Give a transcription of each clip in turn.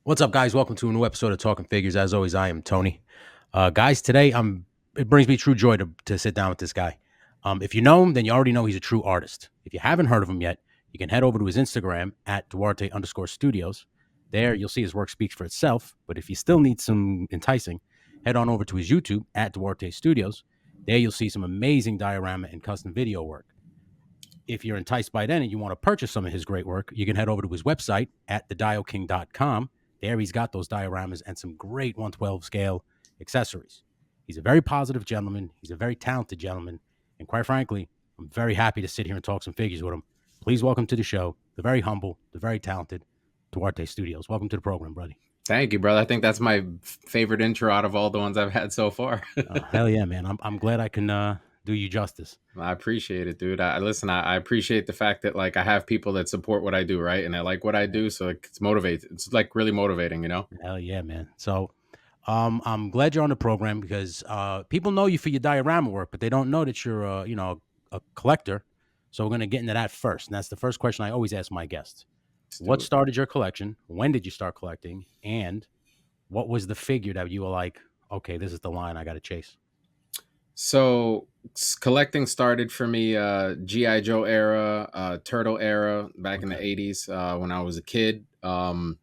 What's up, guys? Welcome to a new episode of Talking Figures. As always, I am Tony. Guys, today it brings me true joy to sit down with this guy. If you know him, then you already know he's a true artist. If you haven't heard of him yet, you can head over to his Instagram at Duarte_studios. There, you'll see his work speaks for itself. But if you still need some enticing, head on over to his YouTube at Duarte Studios. There, you'll see some amazing diorama and custom video work. If you're enticed by then and you want to purchase some of his great work, you can head over to his website at thedialking.com. There he's got those dioramas and some great 112 scale accessories. He's a very positive gentleman. He's a very talented gentleman. And quite frankly, I'm very happy to sit here and talk some figures with him. Please welcome to the show, the very humble, the very talented Duarte Studios. Welcome to the program, buddy. Thank you, brother. I think that's my favorite intro out of all the ones I've had so far. Hell yeah, man. I'm glad I can do you justice. I appreciate it, dude. I appreciate the fact that like I have people that support what I do, right? And I like what I do, so it's motivates. It's like really motivating, you know? Hell yeah, man. So I'm glad you're on the program because people know you for your diorama work, but they don't know that you're a collector. So we're gonna get into that first. And that's the first question I always ask my guests. Let's do What it. started your collection? When did you start collecting? And what was the figure that you were like, okay, this is the line I gotta chase? So collecting started for me GI Joe era, Turtle era back in the Okay. 80s when I was a kid. But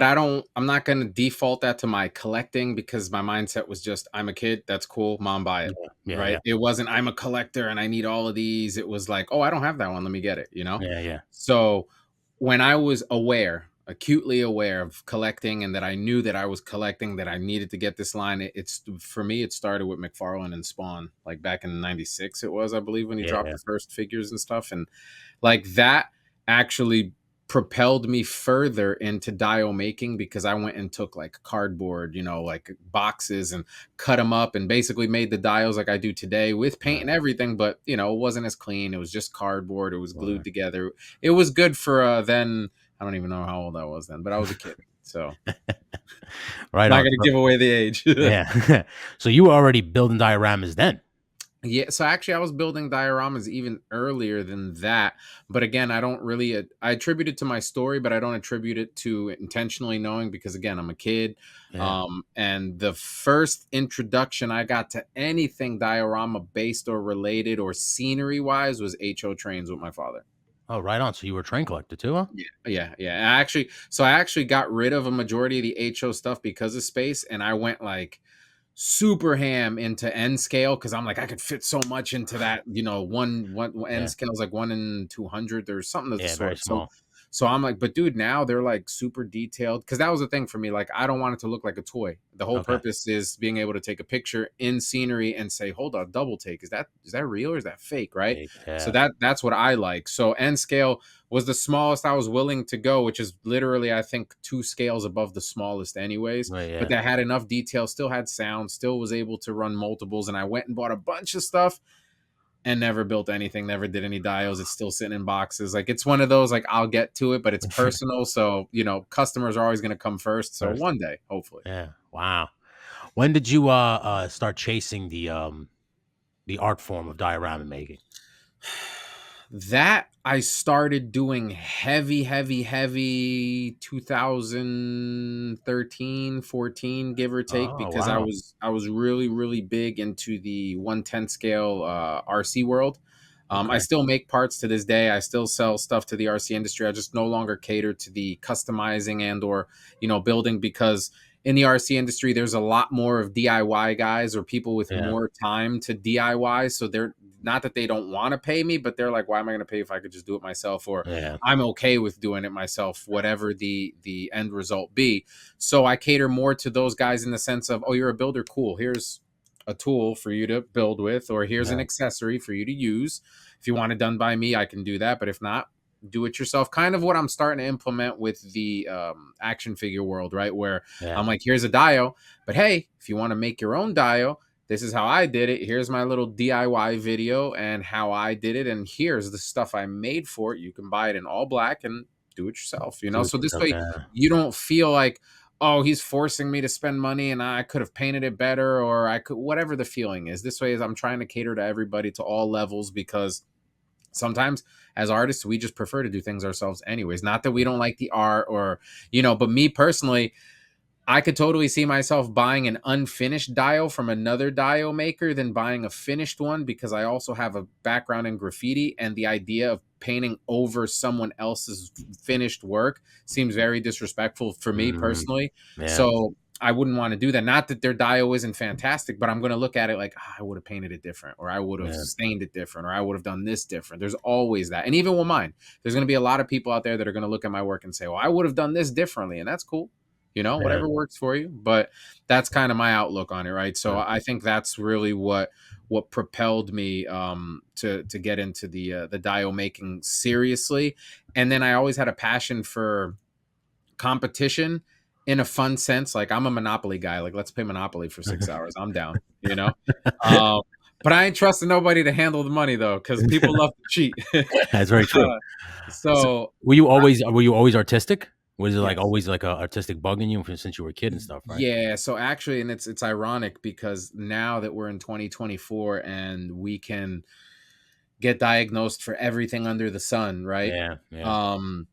I'm not going to default that to my collecting because my mindset was just I'm a kid, that's cool, mom, buy Yeah. it. Yeah, Right? yeah. It wasn't I'm a collector and I need all of these. It was like, oh, I don't have that one, let me get it, you know? Yeah, yeah. So when I was aware, acutely aware of collecting and that I knew that I was collecting, that I needed to get this line, it's for me it started with McFarlane and Spawn, like back in 96 it was, I believe, when he dropped Yeah. the first figures and stuff, and like that actually propelled me further into dial making because I went and took like cardboard, like boxes and cut them up and basically made the dials like I do today with paint Right. and everything. But, it wasn't as clean. It was just cardboard. It was glued Right. together. It was good for then. I don't even know how old I was then, but I was a kid. So Right not on. going to give away the age. Yeah. So you were already building dioramas then. Yeah, so actually I was building dioramas even earlier than that. But again, I don't really I attribute it to my story, but I don't attribute it to intentionally knowing because again, I'm a kid. Yeah. And the first introduction I got to anything diorama based or related or scenery wise was HO trains with my father. Oh, right on. So you were a train collector too, huh? Yeah. I actually got rid of a majority of the HO stuff because of space, and I went like super ham into N scale because I'm like I could fit so much into that. One N Yeah. scale is like 1 in 200 or something of the Yeah, very sort. So small. so I'm like, but dude, now they're like super detailed because that was the thing for me. Like, I don't want it to look like a toy. The whole Okay. purpose is being able to take a picture in scenery and say, hold on, double take. Is that real or is that fake? Right. Big, So yeah. that's what I like. So N scale was the smallest I was willing to go, which is literally, I think, 2 scales above the smallest, anyways. Right, But yeah. that had enough detail, still had sound, still was able to run multiples. And I went and bought a bunch of stuff and never built anything, never did any dials. It's still sitting in boxes. Like, it's one of those, like, I'll get to it, but it's personal. So, customers are always going to come first. So First. one day, hopefully. Yeah. Wow. When did you start chasing the art form of diorama making? That I started doing heavy 2013, 14, give or take, Oh, because I wow. was I was really, really big into the 110 scale RC world. I Okay. still make parts to this day. I still sell stuff to the RC industry. I just no longer cater to the customizing and or building, because in the RC industry, there's a lot more of DIY guys or people with Yeah. more time to DIY. So they're not that they don't want to pay me, but they're like, why am I going to pay if I could just do it myself? Or Yeah. I'm okay with doing it myself, whatever the end result be. So I cater more to those guys in the sense of, oh, you're a builder, cool. Here's a tool for you to build with, or here's an Yeah. accessory for you to use. If you want it done by me, I can do that. But if not, do it yourself. Kind of what I'm starting to implement with the action figure world, right? Where Yeah. I'm like, here's a dio, but hey, if you want to make your own dio, this is how I did it. Here's my little DIY video and how I did it. And here's the stuff I made for it. You can buy it in all black and do it yourself. Do it So this yourself. way Yeah. you don't feel like, oh, he's forcing me to spend money and I could have painted it better, or I could, whatever the feeling is. This way is I'm trying to cater to everybody to all levels, because sometimes as artists we just prefer to do things ourselves anyways. Not that we don't like the art or, but me personally, I could totally see myself buying an unfinished dial from another dial maker than buying a finished one, because I also have a background in graffiti, and the idea of painting over someone else's finished work seems very disrespectful for me Mm, personally. yeah, So I wouldn't want to do that. Not that their dial isn't fantastic, but I'm going to look at it like, I would have painted it different, or I would have yeah, stained it different, or I would have done this different. There's always that. And even with mine, there's going to be a lot of people out there that are going to look at my work and say, well, I would have done this differently. And that's cool, yeah, whatever works for you. But that's kind of my outlook on it, right? So yeah, I think that's really what propelled me to get into the dial making seriously. And then I always had a passion for competition in a fun sense. Like, I'm a Monopoly guy. Like, let's play Monopoly for 6 hours. I'm down. Um, but I ain't trusting nobody to handle the money though, because people love to cheat. that's very true. So, So were you always artistic? Was it like yes. always like a artistic bug in you since you were a kid and stuff, right? Yeah, so actually, and it's ironic because now that we're in 2024 and we can get diagnosed for everything under the sun, right? Yeah, yeah, Um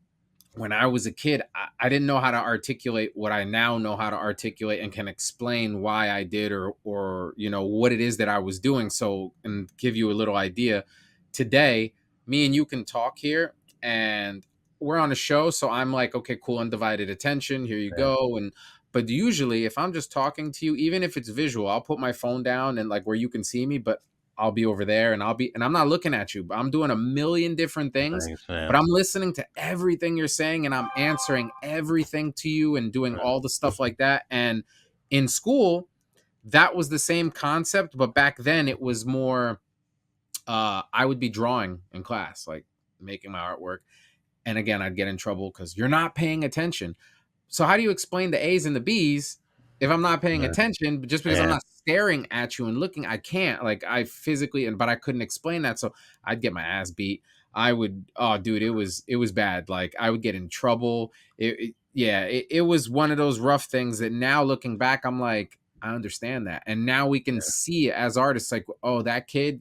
when I was a kid, I didn't know how to articulate what I now know how to articulate, and can explain why I did, or what it is that I was doing. So, and give you a little idea. Today, me and you can talk here, and we're on a show, so I'm like, okay, cool, undivided attention. Here you yeah. go. And but usually, if I'm just talking to you, even if it's visual, I'll put my phone down and like where you can see me, but I'll be over there, and I'm not looking at you, but I'm doing a million different things, Thanks, yeah, but I'm listening to everything you're saying, and I'm answering everything to you and doing yeah, all the stuff like that. And in school, that was the same concept, but back then it was more I would be drawing in class, like making my artwork. And again, I'd get in trouble because you're not paying attention. So how do you explain the A's and the B's if I'm not paying yeah, attention? Just because I'm yeah, not staring at you and looking, I can't. Like, I physically, but I couldn't explain that. So I'd get my ass beat. I would, oh dude, it was bad. Like, I would get in trouble. Yeah, it was one of those rough things that now looking back, I'm like, I understand that. And now we can see it as artists, like, oh, that kid,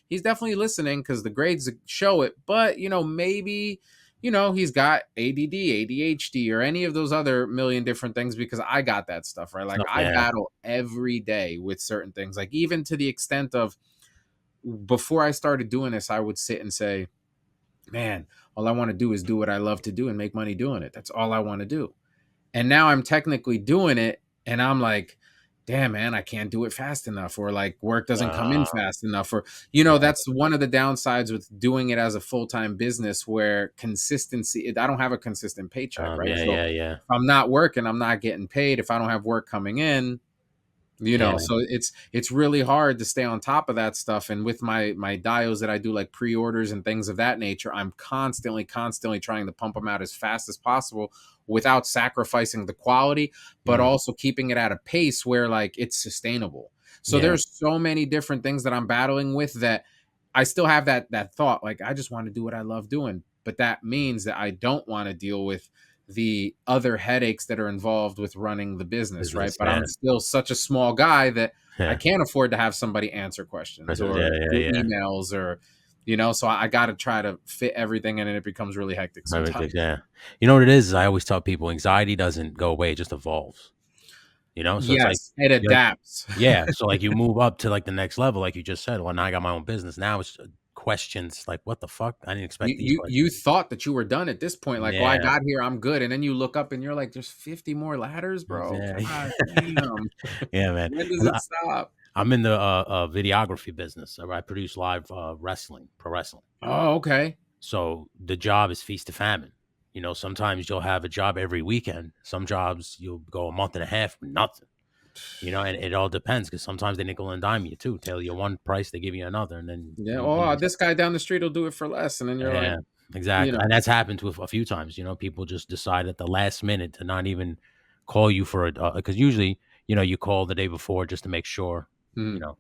he's definitely listening because the grades show it, but maybe he's got ADD, ADHD, or any of those other million different things, because I got that stuff, right? Like, so, I yeah, battle every day with certain things, like even to the extent of before I started doing this, I would sit and say, man, all I want to do is do what I love to do and make money doing it. That's all I want to do. And now I'm technically doing it, and I'm like, damn, man, I can't do it fast enough, or like work doesn't come in uh, fast enough, or yeah, that's one of the downsides with doing it as a full-time business, where consistency, I don't have a consistent paycheck, right? yeah, So yeah, yeah, if I'm not working, I'm not getting paid. If I don't have work coming in, yeah, so it's really hard to stay on top of that stuff. And with my dials that I do, like pre-orders and things of that nature, I'm constantly trying to pump them out as fast as possible without sacrificing the quality, but mm, also keeping it at a pace where like it's sustainable. So yeah. there's so many different things that I'm battling with, that I still have that thought, like, I just want to do what I love doing, but that means that I don't want to deal with the other headaches that are involved with running the business, right? Business, But yeah, I'm still such a small guy that I yeah, can't afford to have somebody answer questions business, yeah, or yeah, do yeah. emails, or so I got to try to fit everything in, and it becomes really hectic Everything, sometimes. yeah. You know what it is? I always tell people anxiety doesn't go away; it just evolves. So it's like, Yes, it you're like, adapts. yeah. So like you move up to like the next level, like you just said. Well, now I got my own business. Now it's questions like, what the fuck? I didn't expect these You questions. thought that you were done at this point, like, oh, I Yeah, got here, I'm good, and then you look up and you're like, there's 50 more ladders, bro. yeah, God damn, yeah, man. when does 'Cause it stop? I'm in the videography business. So I produce live wrestling, pro wrestling. Oh, okay. So the job is feast to famine. Sometimes you'll have a job every weekend. Some jobs you'll go a month and a half with nothing. And it all depends because sometimes they nickel and dime you too. Tell you one price, they give you another, and then Yeah. Oh, this guy down the street will do it for less, and then you're like, yeah, you exactly. know, And that's happened with a few times. People just decide at the last minute to not even call you for a because usually you call the day before just to make sure. You mm, know,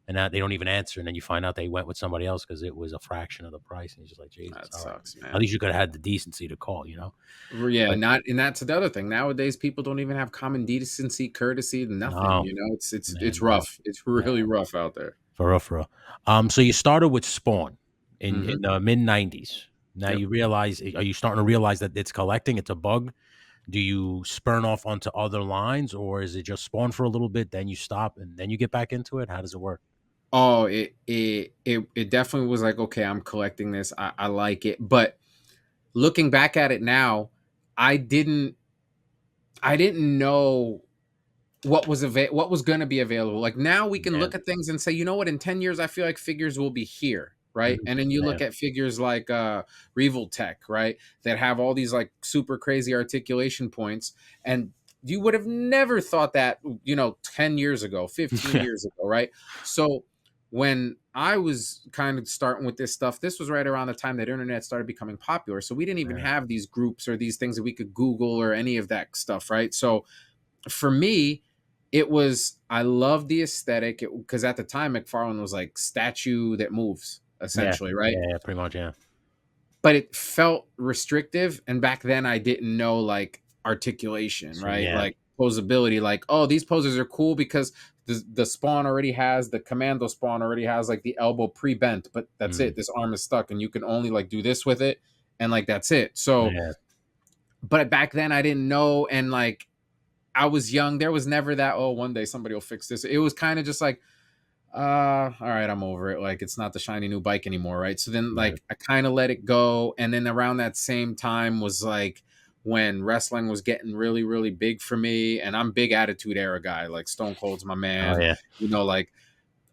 and that they don't even answer, and then you find out they went with somebody else because it was a fraction of the price, and you're just like, Jesus, that all right. sucks, At man. least you could have had the decency to call. Yeah, But not, and that's the other thing. Nowadays, people don't even have common decency, courtesy, nothing. no, It's man, no, rough. It's yeah, really rough out there. for real, for real. So you started with Spawn. in Hmm. the mid '90s. Now Yep. you realize, are you starting to realize that it's collecting? It's a bug. Do you spurn off onto other lines, or is it just spawn for a little bit, then you stop, and then you get back into it? How does it work? Oh, it definitely was like, okay, I'm collecting this. I like it. But looking back at it now, I didn't I didn't know what was going to be available. Like now we can Yeah. look at things and say, you know what, in 10 years I feel like figures will be here, right? Mhm. And then you Yeah. look at figures like Reval Tech, right? That have all these like super crazy articulation points, and you would have never thought that, 10 years ago, 15 Yeah. years ago, right? So when I was kind of starting with this stuff, this was right around the time that internet started becoming popular. So we didn't even Yeah. have these groups or these things that we could Google or any of that stuff, right? So for me, it was I love the aesthetic because at the time McFarlane was like statue that moves Yeah. essentially, right? Yeah, pretty much, yeah. But it felt restrictive, and back then I didn't know like articulation, So, right? yeah. Like posability, like oh these poses are cool because the spawn already has the commando spawn already has like the elbow pre-bent, but that's Mm. it. This arm is stuck, and you can only like do this with it, and like that's it. So, Yeah. but back then I didn't know, and like I was young. There was never that, oh, one day somebody will fix this. It was kind of just like, all right, I'm over it. Like, it's not the shiny new bike anymore, right? So then, Right. like, I kind of let it go. And then around that same time was like when wrestling was getting really, really big for me. And I'm big attitude era guy. Like, Stone Cold's my Oh, man. yeah. Like,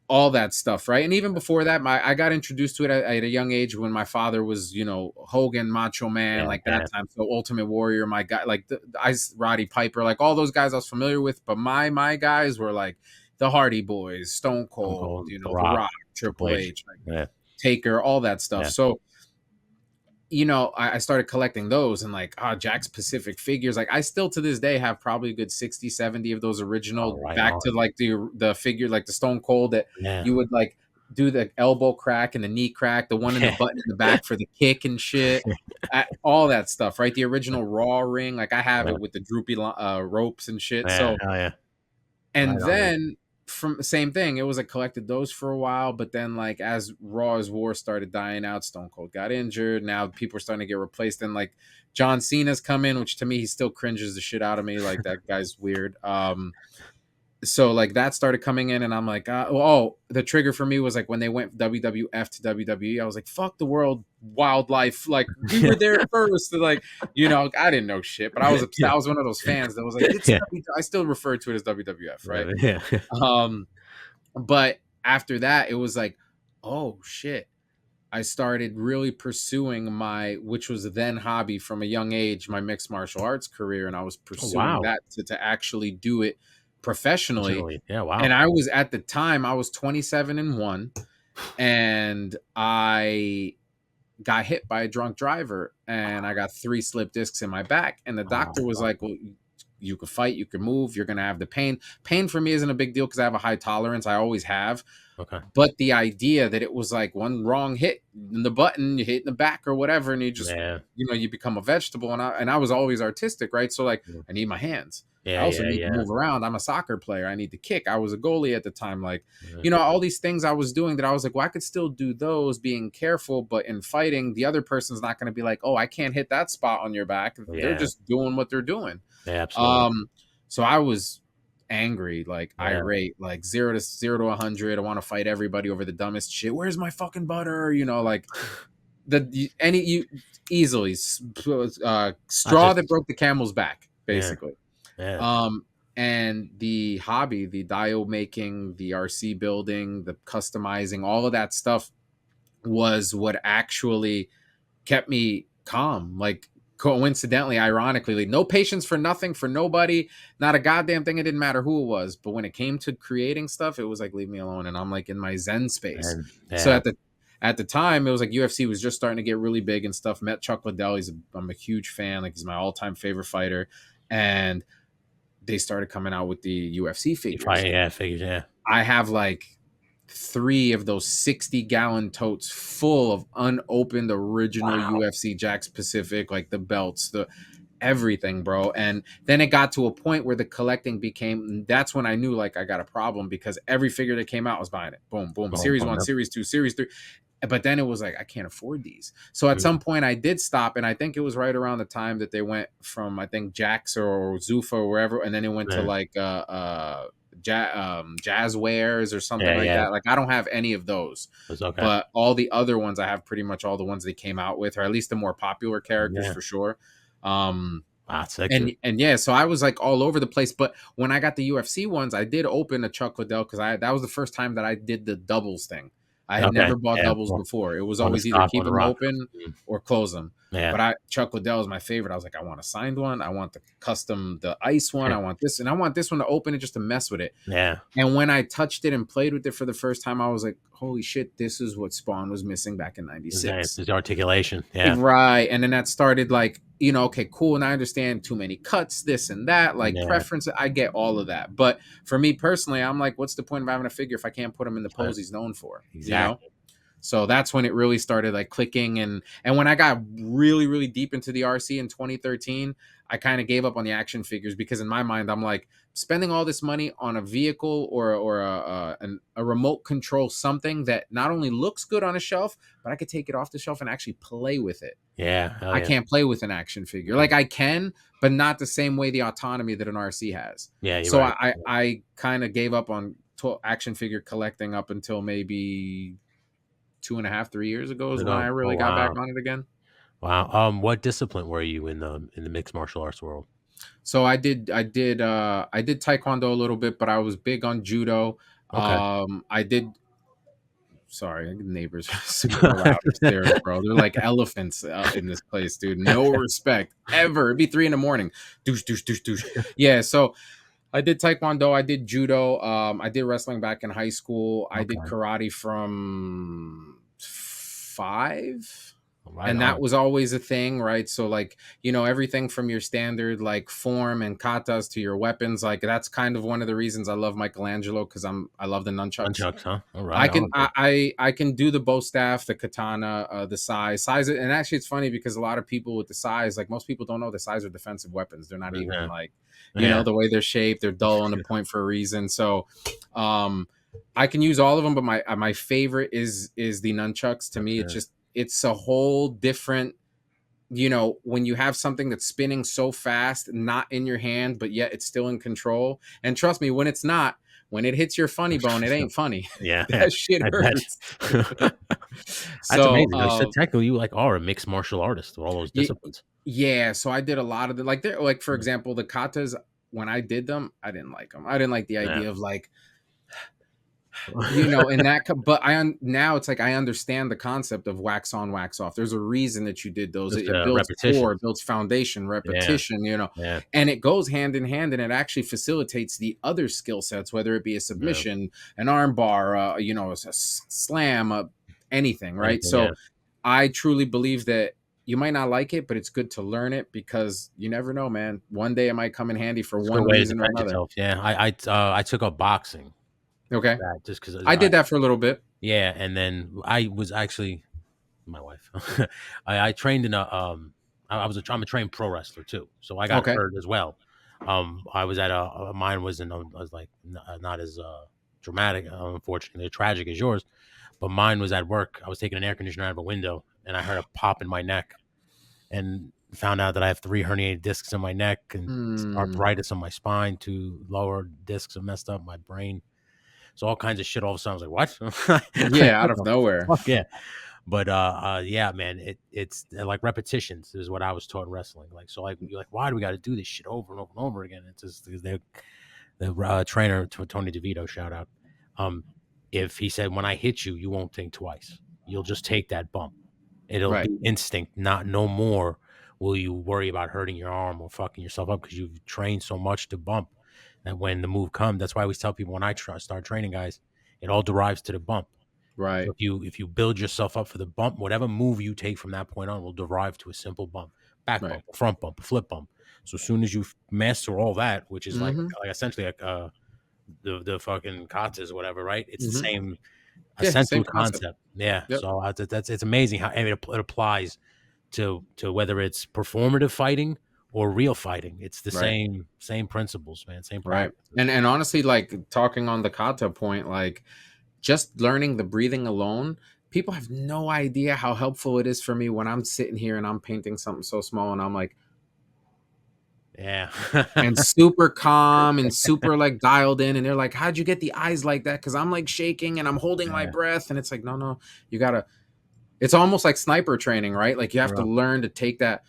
all that stuff, right? And even before that, I got introduced to it at a young age when my father was, Hogan, Macho Man, Yeah, like that yeah. time. So Ultimate Warrior, my guy, like the Ice Roddy Piper, like all those guys I was familiar with. But my guys were like the Hardy Boys, Stone Stone Cold, Cold, The The Rock, Rock, Triple Triple H. H, like Yeah. Taker, all that stuff. Yeah. So I started collecting those and like Jack's Pacific figures. Like I still to this day have probably a good 60, 70 of those Oh, original right back on. to like the figure like the Stone Cold that Yeah. you would like do the elbow crack and the knee crack, the one in the Yeah. button in the back for the kick and shit. All that stuff, right? The original Raw ring, like I have Yeah. it with the droopy ropes and shit. Yeah. So Hell yeah. and Right on, man. then from same thing, it was like collected those for a while, but then like as Raw's War started dying out, Stone Cold got injured. Now people are starting to get replaced, and like John Cena's come in, which to me he still cringes the shit out of me. Like that guy's weird. So like that started coming in, and I'm like, the trigger for me was like when they went WWF to WWE. I was like, fuck the world wildlife. Like we were there first. And, like I didn't know shit, but I was upset. Yeah. I was one of those fans that was like, Yeah. I still refer to it as WWF, right? Yeah. Um, but after that, it was like, oh shit. I started really pursuing which was then hobby from a young age, my mixed martial arts career. And I was Oh, pursuing wow. that to actually do it professionally. Personally. Yeah, wow. And I was at the time, I was 27 and one, and I got hit by a drunk driver and I got 3 slip discs in my back. And the Oh, doctor was fuck. like, well, you can fight, you can move, you're going to have the pain. Pain for me isn't a big deal because I have a high tolerance. I always have. Okay. But the idea that it was like one wrong hit in the button, you hit in the back or whatever, and you just, Yeah. you become a vegetable. And I was always artistic, right? So like, Yeah. I need my hands. I Yeah, also yeah, need to yeah. move around. I'm a soccer player. I need to kick. I was a goalie at the time. Like, Yeah. all these things I was doing that I was like, well, I could still do those being careful, but in fighting, the other person's not going to be like, oh, I can't hit that spot on your back. They're Yeah. just doing what they're doing. Yeah, absolutely. Um, so I was angry, like Yeah. irate, like zero to 100. I want to fight everybody over the dumbest shit. Where's my fucking butter? Like you easily I straw that just broke the camel's back, yeah. basically. Yeah. Um, and the hobby, the dio making, the RC building, the customizing, all of that stuff was what actually kept me calm. Like coincidentally, ironically, like, no patience for nothing, for nobody, not a goddamn thing. It didn't matter who it was. But when it came to creating stuff, it was like, leave me alone. And I'm like in my Zen space. And So yeah. at the time, it was like UFC was just starting to get really big and stuff. Met Chuck Liddell. I'm a huge fan. Like he's my all time favorite fighter. And they started coming out with the UFC If I figures. yeah, figures, yeah. I have like 3 of those 60-gallon totes full of unopened original Wow. UFC Jack's Pacific, like the belts, the everything, bro. And then it got to a point where the collecting became, that's when I knew like I got a problem because every figure that came out was buying it. Boom, boom. Oh, Series oh, one, no. series two, series three. but then it was like I can't afford these. So at some point I did stop, and I think it was right around the time that they went from, I think, Jax or Zuffa or wherever, and then it went to Yeah. like jazz wares or something Yeah. like Yeah. that. Like I don't have any of those, It's okay. but all the other ones I have, pretty much all the ones they came out with, or at least the more popular characters Yeah. for sure. Um, Ah, sick, dude. and yeah, so I was like all over the place. But when I got the UFC ones, I did open a Chuck Liddell because I that was the first time that I did the doubles thing. I had Okay. never bought Yeah. doubles before. It was On the always either stock, on keep the them rock. open Mm. or close them. Yeah. But Chuck Liddell is my favorite. I was like, I want a signed one. I want the custom, the ice one. I want this, and I want this one to open it just to mess with it. Yeah. And when I touched it and played with it for the first time, I was like, holy shit, this is what Spawn was missing back in Exactly. '96. There's articulation. Yeah. Right. And then that started like, okay, cool. And I understand too many cuts, this and that, like Yeah. preference. I get all of that. But for me personally, I'm like, what's the point of having a figure if I can't put him in the Uh, pose he's known for, Exactly. So that's when it really started like clicking, and when I got really really deep into the RC in 2013, I kind of gave up on the action figures because in my mind I'm like spending all this money on a vehicle or a remote control something that not only looks good on a shelf, but I could take it off the shelf and actually play with it. Yeah. Hell I yeah. can't play with an action figure. Like I can, but not the same way the autonomy that an RC has. Yeah. You're So right. I kind of gave up on action figure collecting up until maybe 2.5, 3 years ago is when I Oh really got back wow. on it again. Wow. What discipline were you in the mixed martial arts world? So I did Taekwondo a little bit, but I was big on judo. Okay. I did. Sorry, neighbors are super loud upstairs, bro. They're like elephants in this place, dude. No respect ever. It'd be 3 in the morning. Douche, douche, douche, douche. Yeah. So I did Taekwondo. I did judo. I did wrestling back in high school. I did Okay. karate from 5, Right and that on. was always a thing, right? So like, everything from your standard like form and katas to your weapons, like that's kind of one of the reasons I love Michelangelo, because I love the nunchucks. Nunchucks, huh? All right I can on, dude. I can do the bow staff, the katana, the size, and actually it's funny because a lot of people with the size, like most people don't know the size are defensive weapons. They're not even Yeah. like, Yeah. the way they're shaped, they're dull on the point for a reason. So, um, I can use all of them, but my favorite is the nunchucks. To me, Okay. it's a whole different, when you have something that's spinning so fast, not in your hand, but yet it's still in control. And trust me, when it's not, when it hits your funny bone, it ain't funny. Yeah, yeah. That shit I bet. hurts. That's So, amazing. So technically, you like are a mixed martial artist with all those y- disciplines. yeah. So I did a lot of the like there, like for example, the katas. When I did them, I didn't like them. I didn't like the Yeah. idea of like, and but now it's like I understand the concept of wax on, wax off. There's a reason that you did those. Just It builds core, repetitions. it builds foundation, Yeah, repetition, yeah, and it goes hand in hand, and it actually facilitates the other skill sets, whether it be a yeah. submission, an arm bar, slam, anything, right? Anything, yeah. So I truly believe that you might not like it, but it's good to learn it because you never know, man. One day it might come in handy for It's a good one way to reason or defend another. yourself. Yeah, I took up boxing Okay, that just because I did that for a little bit. yeah, and then I was actually my wife. I trained in I'm a trained pro wrestler too, so I got Okay. hurt as well. I was at mine wasn't I was like not as dramatic, unfortunately, tragic as yours, but mine was at work. I was taking an air conditioner out of a window, and I heard a pop in my neck, and found out that I have 3 herniated discs in my neck and Hmm. arthritis on my spine. 2 lower discs are messed up, my brain. So all kinds of shit. All of a sudden, I was like, "What? Yeah, out What of the nowhere. fuck?" Yeah. But yeah, man, it's like repetitions is what I was taught in wrestling. Like, so like you're like, why do we got to do this shit over and over and over again? It's just because the trainer Tony DeVito, shout out. Um, if he said when I hit you, you won't think twice. You'll just take that bump. It'll Right. be instinct, not no more. Will you worry about hurting your arm or fucking yourself up because you've trained so much to bump that when the move comes, that's why I always tell people when I start training guys, it all derives to the bump. So Right. if you build yourself up for the bump, whatever move you take from that point on will derive to a simple bump, back Right. bump, front bump, flip bump. So as soon as you master all that, which is like Mhm. essentially like the fucking katas or whatever, right? It's the Mhm. same Yeah, essential same concept. concept. Yeah. Yep. So that's it's amazing how it applies to whether it's performative fighting or real fighting. It's the Right. same principles, man. Same Right. practices. And honestly, like talking on the kata point, like just learning the breathing alone, people have no idea how helpful it is for me when I'm sitting here and I'm painting something so small and I'm like, Yeah. and super calm and super like dialed in, and they're like, how'd you get the eyes like that? Because I'm like shaking and I'm holding my Yeah. breath, and it's like, no, no, you gotta, it's almost like sniper training, right? Like you have to Bro. learn to take that,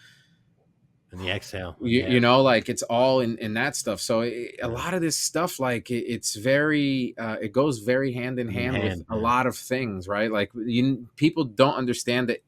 And the exhale. you Yeah. know, like it's all in that stuff. So a Yeah. lot of this stuff, like it's very it goes very hand in In hand with hand, a man. lot of things, right? Like people don't understand that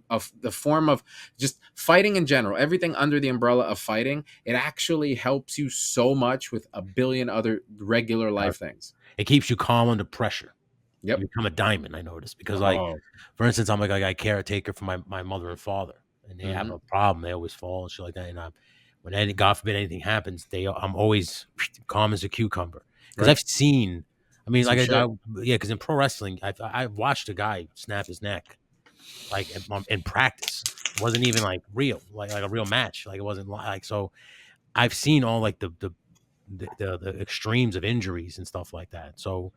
of the form of just fighting in general, everything under the umbrella of fighting, it actually helps you so much with a billion other regular life things. It keeps you calm under pressure. Yep. You become a diamond, I noticed, because, like, Oh. for instance, I'm like a caretaker for my mother and father, and they have Hmm. a problem. They always fall and shit like that. And when any God forbid anything happens, I'm always calm as a cucumber because Right. I've seen. I mean, Some like shit. yeah, because in pro wrestling, I've watched a guy snap his neck like in practice. It wasn't even like real, like a real match. Like it wasn't like so. I've seen all like the extremes of injuries and stuff like that. So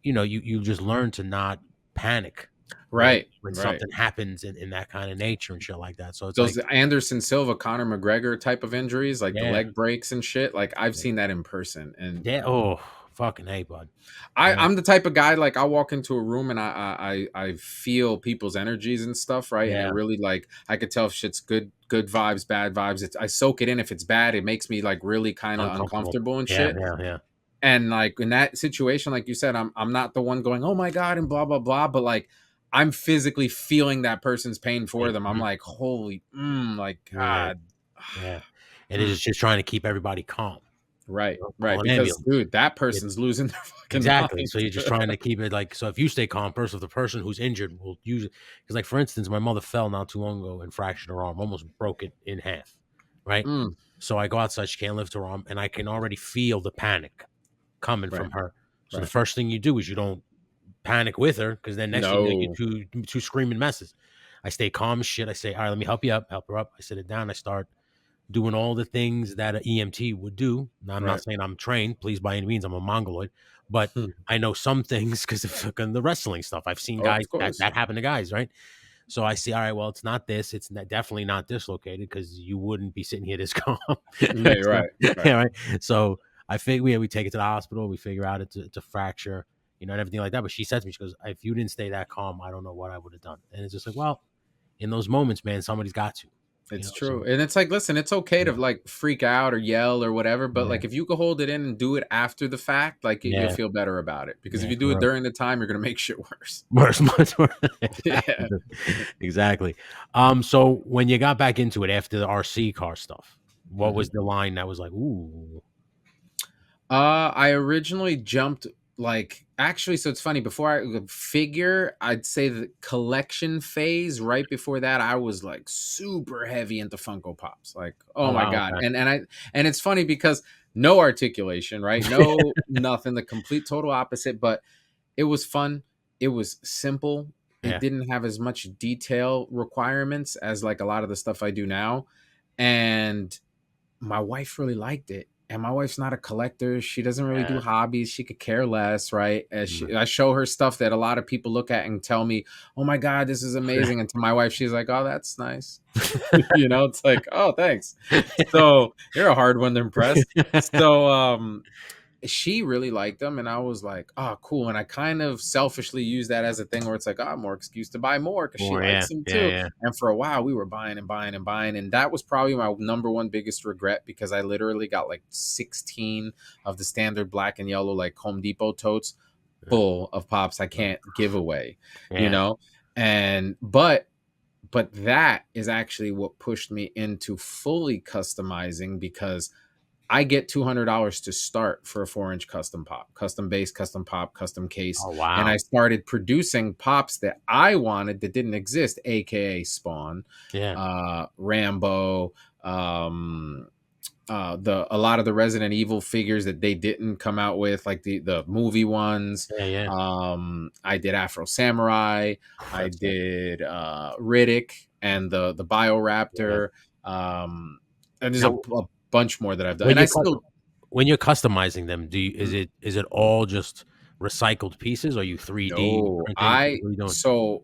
you just learn to not panic Right. when Right. something happens in that kind of nature and shit like that. So it's Those like, Anderson Silva, Conor McGregor type of injuries, like the yeah, leg breaks and shit. Like I've yeah, seen that in person, and yeah. Oh, fucking hey, bud. I, Yeah, I'm the type of guy, like I'll walk into a room and I feel people's energies and stuff, right? And it yeah. really, like, I could tell if shit's good vibes, bad vibes. I soak it in. If it's bad, it makes me like really kind of Uncomfortable. uncomfortable and Yeah, shit. yeah, yeah, And like in that situation, like you said, I'm not the one going, oh my God, and blah blah blah. But like I'm physically feeling that person's pain for them. I'm mhm, like, holy, like yeah, God. yeah. And Mm. it's just trying to keep everybody calm. Right, Call right. an Because ambulance. dude, that It, person's losing their fucking exactly. mind. So you're just trying to keep it like so. If you stay calm, first, if the person who's injured will use it, because like for instance, my mother fell not too long ago and fractured her arm, almost broke it in half. Right. Mm, So I go outside. She can't lift her arm, and I can already feel the panic coming right, from her. So the right. first thing you do is you don't panic with her because then next thing you know, No. you two screaming messes. I stay calm as shit. I say, all right, let me help you up, help her up. I sit it down. I start doing all the things that an EMT would do. Now, I'm not Right. saying I'm trained, please, by any means. I'm a mongoloid, but Hmm. I know some things because of fucking the wrestling stuff. I've seen Of guys course. that happen to guys, right? So I see, all right, well, it's not this. It's definitely not dislocated because you wouldn't be sitting here this calm. Yeah, you're So, right. Right. yeah, right. So I think we take it to the hospital. We figure out it's a fracture, and everything like that. But she said to me, she goes, if you didn't stay that calm, I don't know what I would have done. And it's just like, well, in those moments, man, somebody's got to, It's true. So And it's like, listen, it's okay yeah, to like freak out or yell or whatever, but yeah, like if you could hold it in and do it after the fact, like you'll yeah, feel better about it. Because if yeah, you do for it real. during the time, you're gonna make shit worse. Worse, much worse. Yeah. Exactly. Exactly. So when you got back into it after the RC car stuff, what Mhm. was the line that was like, ooh, I originally jumped, like, actually, so it's funny. Before I could figure, I'd say the collection phase. Right before that, I was like super heavy into Funko Pops. Like, oh oh my wow, god! And it's funny because no articulation, right? okay. No nothing. The complete total opposite. But it was fun. It was simple. It Yeah. didn't have as much detail requirements as like a lot of the stuff I do now, and my wife really liked it. And my wife's not a collector. She doesn't really do Yeah. hobbies. She could care less, right? Mm. I show her stuff that a lot of people look at and tell me, "Oh my god, this is amazing." And to my wife, she's like, "Oh, that's nice." It's like, "Oh, thanks." So you're a hard one to impress. So she really liked them, and I was like, oh cool. And I kind of selfishly use that as a thing where it's like, oh, more excuse to buy more because she More, yeah, likes them yeah, too. yeah, And for a while we were buying and buying and buying, and that was probably my number one biggest regret, because I literally got like 16 of the standard black and yellow like Home Depot totes full of pops I can't give away, you yeah. know and but that is actually what pushed me into fully customizing, because I get $200 to start for a 4-inch custom pop, custom base, custom pop, custom case. Oh And I wow, started producing pops that I wanted that didn't exist, aka Spawn, yeah, Rambo, the a lot of the Resident Evil figures that they didn't come out with, like the movie ones. yeah, yeah. I did Afro Samurai, I That's it. did Riddick and the Yeah. Bioraptor. And there's Now, a bunch more that I've done. when And I you're still when you're customizing them, is it all just recycled pieces? Or are you 3D No, printing? What are you doing?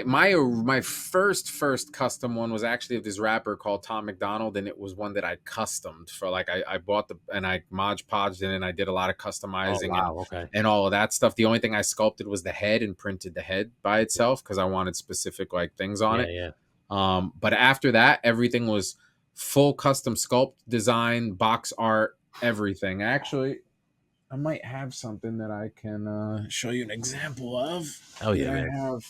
my first custom one was actually of this rapper called Tom McDonald, and it was one that I customed for. Like I bought the and I Mod Podged it, and I did a lot of Oh customizing wow, okay. and all of that stuff. The only thing I sculpted was the head and printed the head by itself because I wanted specific like things on Yeah, it. yeah. But after that, everything was full custom sculpt, design, box art, everything. Actually, I might have something that I can show you an example of Hell that yeah, I man. have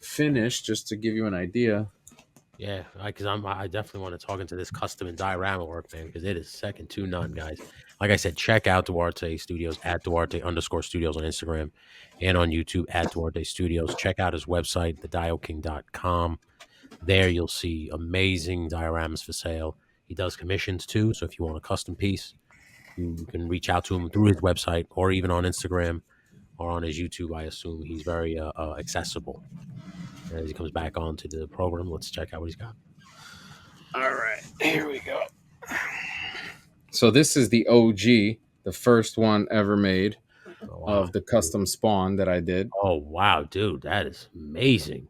finished, just to give you an idea. Yeah, because I definitely want to talk into this custom and diorama work, man, because it is second to none, guys. Like I said, check out Duarte Studios at Duarte_Studios on Instagram and on YouTube at Duarte Studios. Check out his website, thedioking.com. There you'll see amazing dioramas for sale. He does commissions too, so if you want a custom piece, you can reach out to him through his website or even on Instagram or on his YouTube. I assume he's very accessible. As he comes back onto the program, let's check out what he's got. All right, here we go. So this is the OG, the first one ever made Oh, wow. of the custom spawn that I did. Oh, wow, dude. That is amazing.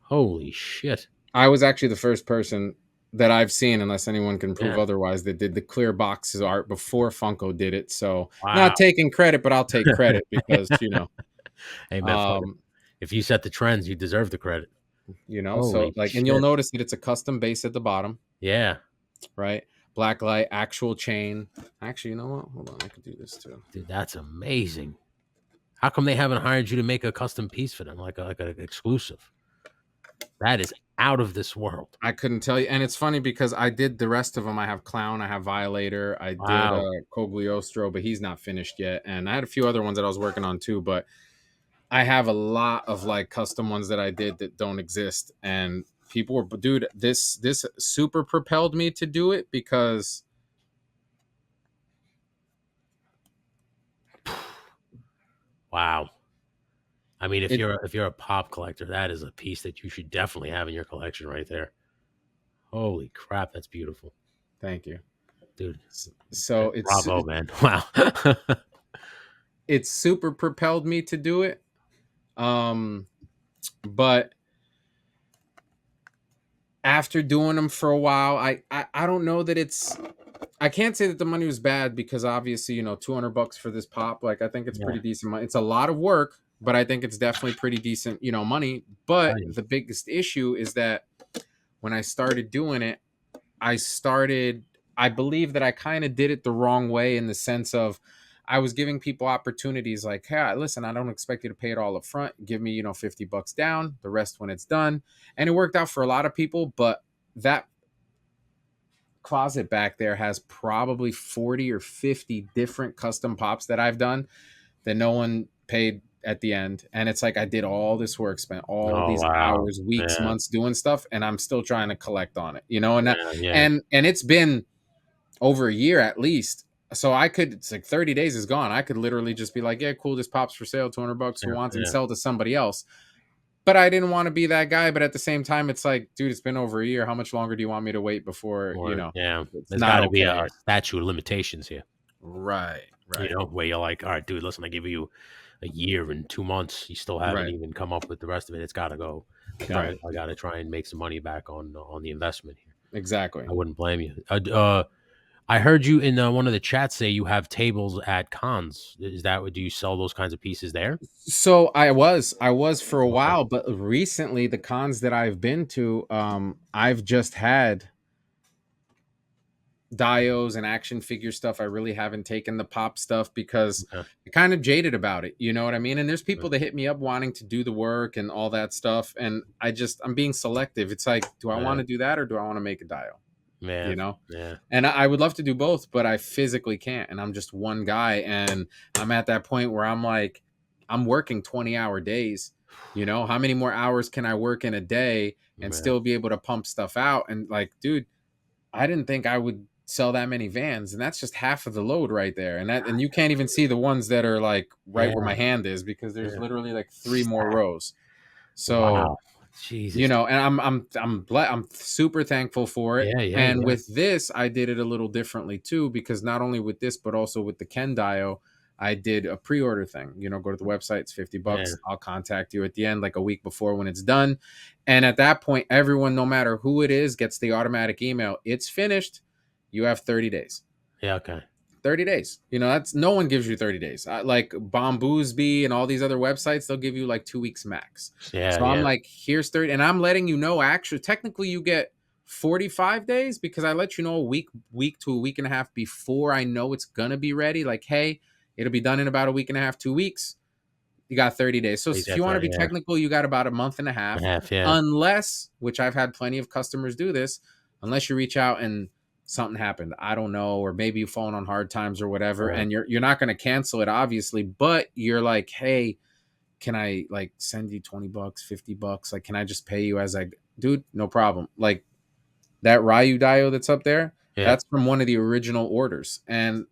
Holy shit. I was actually the first person that I've seen, unless anyone can prove Yeah. otherwise, that did the clear boxes art before Funko did it. So Wow. not taking credit, but I'll take credit because Hey, man, fuck it. um, If you set the trends, you deserve the credit. so Holy like, and you'll shit. notice that it's a custom base at the bottom, Yeah. right? Black light, actual chain. Actually, you know what? Hold on, I could do this too. Dude, that's amazing. How come they haven't hired you to make a custom piece for them, like an exclusive? That is out of this world. I couldn't tell you, and it's funny because I did the rest of them. I have Clown, I have Violator, I did Wow. Cogliostro, but he's not finished yet, and I had a few other ones that I was working on too. But I have a lot of like custom ones that I did that don't exist, and people were, dude, this super propelled me to do it because Wow. I mean, it. if you're a pop collector, that is a piece that you should definitely have in your collection right there. Holy crap, that's beautiful. Thank you. Dude, So bravo, man. Wow. it's super propelled me to do it. But after doing them for a while, I don't know that it's. I can't say that the money was bad because obviously, $200 for this pop, like I think it's Yeah. pretty decent money. It's a lot of work, but I think it's definitely pretty decent, money. But the biggest issue is that when I started doing it, I believe that I kind of did it the wrong way in the sense of I was giving people opportunities like, hey, listen, I don't expect you to pay it all up front. Give me, $50 down, the rest when it's done. And it worked out for a lot of people, but that closet back there has probably 40 or 50 different custom pops that I've done that no one paid at the end. And it's like I did all this work, spent all Oh these wow. hours, weeks, Yeah. months doing stuff, and I'm still trying to collect on it, and Yeah. Yeah. and it's been over a year at least. So I could, it's like 30 days is gone. I could literally just be like, yeah, cool, this pops for sale, $200, who Yeah. wants, and Yeah. sell to somebody else. But I didn't want to be that guy. But at the same time, it's like, dude, it's been over a year. How much longer do you want me to wait before, Or yeah. it's There's not got to be okay? a statute of limitations here. Right, right, Where you're like, all right, dude, listen, I give you a year and 2 months. You still haven't right, even come up with the rest of it. It's got to go. right. I gotta try and make some money back on the investment here. Exactly. I wouldn't blame you. I heard you in one of the chats say you have tables at cons. Is that what? Do you sell those kinds of pieces there? So I was for a Okay. while, but recently the cons that I've been to, I've just had dios and action figure stuff. I really haven't taken the pop stuff because Okay. I kind of jaded about it. You know what I mean? And there's Okay. people that hit me up wanting to do the work and all that stuff. And I'm being selective. It's like, do I want Yeah. to do that or do I want to make a dio? Yeah. You know? Yeah. And I would love to do both, but I physically can't. And I'm just one guy. And I'm at that point where I'm like, I'm working 20-hour days. How many more hours can I work in a day and Yeah. still be able to pump stuff out? And like, dude, I didn't think I would sell that many vans, and that's just half of the load right there. And you can't even see the ones that are like right where Yeah. my hand is because there's Yeah. literally like three more rows. So, Wow. Jesus. and I'm super thankful for it. Yeah. Yeah. And Yeah. with this, I did it a little differently too because not only with this but also with the Ken Dio, I did a pre-order thing. Go to the website, it's Yeah. $50. I'll contact you at the end, like a week before when it's done. And at that point, everyone, no matter who it is, gets the automatic email. It's finished. You have 30 days. Yeah. Okay. 30 days. That's no one gives you 30 days. Like Bomboosby and all these other websites, they'll give you like 2 weeks max. Yeah. So I'm Yeah. like, here's 30. And I'm letting you know, actually, technically, you get 45 days because I let you know a week to a week and a half before I know it's going to be ready. Like, hey, it'll be done in about a week and a half, 2 weeks. You got 30 days. So if you want to be Yeah. technical, you got about a month and a And half, a half. Yeah. unless, which I've had plenty of customers do this, unless you reach out and something happened. I don't know, or maybe you've fallen on hard times or whatever, Right. and you're not going to cancel it, obviously, but you're like, hey, can I like send you $20, $50? Like, can I just pay you as dude, no problem. Like that Ryu Dio that's up there, Yeah. that's from one of the original orders. And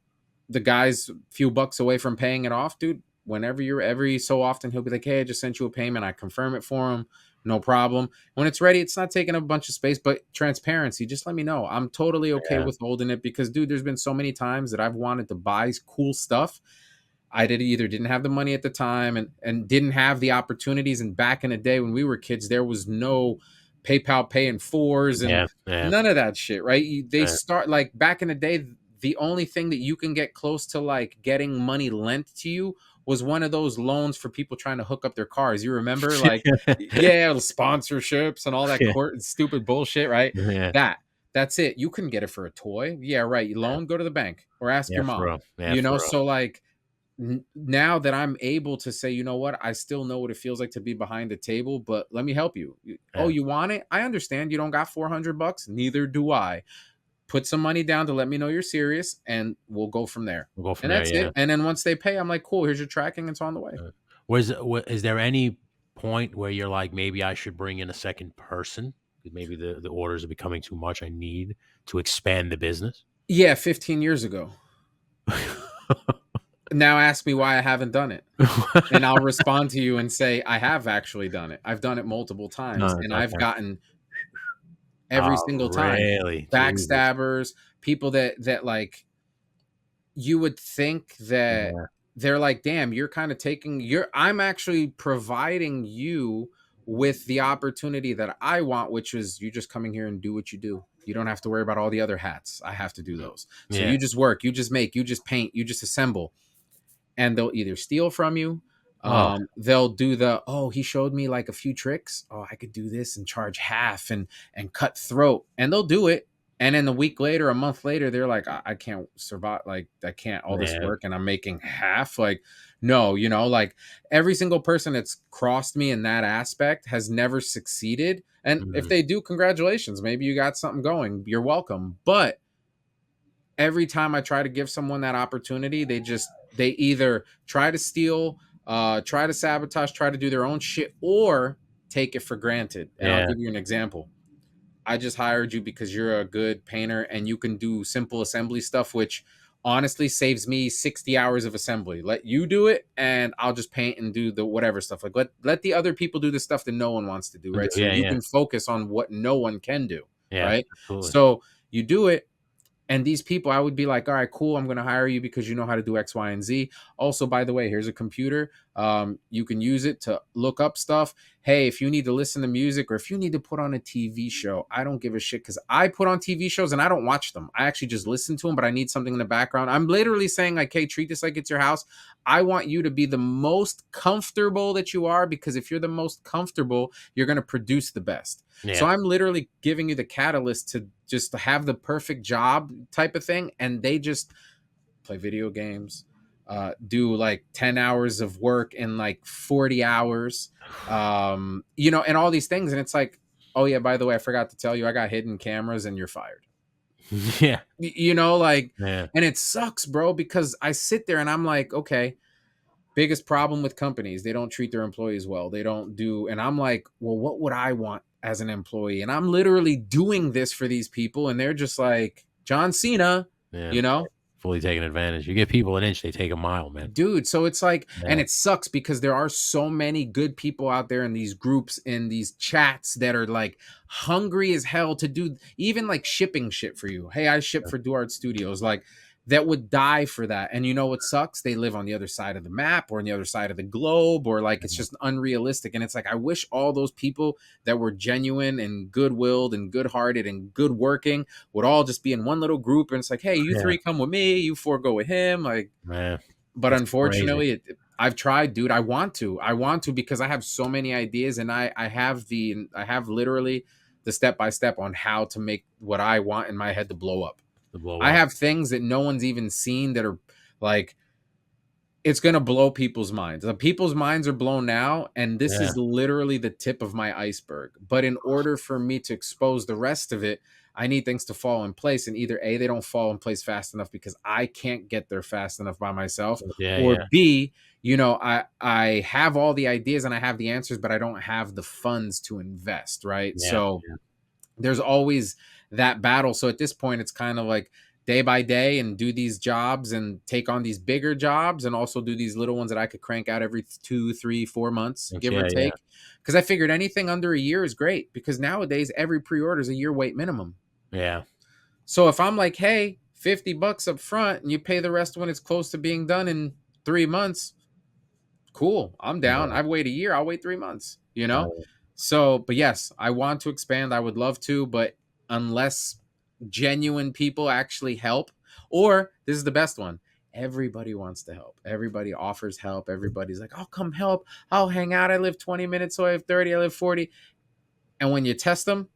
the guy's a few bucks away from paying it off, dude. Whenever you're every so often, he'll be like, hey, I just sent you a payment. I confirm it for him. No problem. When it's ready, it's not taking up a bunch of space, but transparency, just let me know. I'm totally okay Yeah. with holding it because, dude, there's been so many times that I've wanted to buy cool stuff. I didn't have the money at the time and didn't have the opportunities. And back in the day when we were kids, there was no PayPal Pay in fours and Yeah. Yeah. none of that shit, right? They Right. start like back in the day, the only thing that you can get close to like getting money lent to you was one of those loans for people trying to hook up their cars. You remember, like, yeah, the sponsorships and all that Yeah. court stupid bullshit, right? Yeah. That's it. You couldn't get it for a toy. Yeah, right. You Yeah. loan, go to the bank or ask Yeah. your For mom. real. Yeah. For real. So like now that I'm able to say, you know what, I still know what it feels like to be behind the table, but let me help you. Oh, Yeah. you want it? I understand you don't got $400. Neither do I. Put some money down to let me know you're serious, and we'll go from there. We'll go from And there. that's it. Yeah. And then once they pay, I'm like, cool. Here's your tracking. It's on the way. Is there any point where you're like, maybe I should bring in a second person? 'Cause maybe the orders are becoming too much. I need to expand the business. Yeah, 15 years ago. Now ask me why I haven't done it. And I'll respond to you and say, I have actually done it. I've done it multiple times, No, and I've okay. gotten every Oh, single time really? Jesus. backstabbers, people that like you would think that Yeah. they're like, damn, you're kind of taking your I'm actually providing you with the opportunity that I want, which is you just coming here and do what you do. You don't have to worry about all the other hats. I have to do those. So Yeah. you just work, you just make, you just paint, you just assemble, and they'll either steal from you. Oh, They'll do oh, he showed me like a few tricks. Oh, I could do this and charge half and cut throat, and they'll do it. And then a week later, a month later, they're like, I can't survive. Like, I can't all this yeah. work, and I'm making half. Like, no, like every single person that's crossed me in that aspect has never succeeded. And if Mhm. they do, congratulations. Maybe you got something going. You're welcome. But every time I try to give someone that opportunity, they either try to steal, try to sabotage, try to do their own shit, or take it for granted. And I'll Yeah. give you an example. I just hired you because you're a good painter and you can do simple assembly stuff, which honestly saves me 60 hours of assembly. Let you do it and I'll just paint and do the whatever stuff. Like let the other people do the stuff that no one wants to do, right? So Yeah, you yeah. can focus on what no one can do, Yeah, right? absolutely. So you do it, and these people, I would be like, all right, cool. I'm going to hire you because you know how to do X, Y, and Z. Also, by the way, here's a computer. You can use it to look up stuff. Hey, if you need to listen to music or if you need to put on a TV show, I don't give a shit because I put on TV shows and I don't watch them. I actually just listen to them, but I need something in the background. I'm literally saying, like, hey, treat this like it's your house. I want you to be the most comfortable that you are because if you're the most comfortable, you're going to produce the best. So Yeah. I'm literally giving you the catalyst to just have the perfect job type of thing. And they just play video games, do like 10 hours of work in like 40 hours, and all these things. And it's like, oh, yeah, by the way, I forgot to tell you, I got hidden cameras and you're fired. Yeah. Like, Yeah. and it sucks, bro, because I sit there and I'm like, okay, biggest problem with companies, they don't treat their employees well. They don't do, and I'm like, well, what would I want as an employee? And I'm literally doing this for these people, and they're just like John Cena, Yeah. you know, Fully taking advantage. You give people an inch, they take a mile, man. dude. So it's like, and Yeah. it sucks because there are so many good people out there in these groups, in these chats that are like hungry as hell to do even like shipping shit for you. Hey, I ship for Duarte Studios. Like, that would die for that. And you know what sucks? They live on the other side of the map or on the other side of the globe, or like it's Mhm. just unrealistic. And it's like, I wish all those people that were genuine and good willed and good hearted and good working would all just be in one little group. And it's like, hey, you Yeah, three come with me, you four go with him. Like, man, but it's crazy. unfortunately, I've tried, dude. I want to because I have so many ideas, and I have literally the step by step on how to make what I want in my head to blow up. To blow I up. have things that no one's even seen that are like, it's gonna blow people's minds. The people's minds are blown now, and this Yeah, is literally the tip of my iceberg. But in order for me to expose the rest of it, I need things to fall in place. And either A, they don't fall in place fast enough because I can't get there fast enough by myself, yeah, or yeah, B, you know, I have all the ideas and I have the answers, but I don't have the funds to invest, right? yeah, So there's always that battle. So at this point, it's kind of like day by day and do these jobs and take on these bigger jobs and also do these little ones that I could crank out every 2, 3, 4 months, give or yeah, yeah, take. Because I figured anything under a year is great because nowadays every pre-order is a year wait minimum. yeah, So if I'm like, hey, $50 up front and you pay the rest when it's close to being done in 3 months, cool, I'm down. yeah, I've waited a year, I'll wait 3 months, you know? yeah. So, but yes, I want to expand. I would love to, but unless genuine people actually help, or this is the best one, everybody wants to help. Everybody offers help. Everybody's like, I'll come help. I'll hang out. I live 20 minutes away, I have 30, I live 40. And when you test them,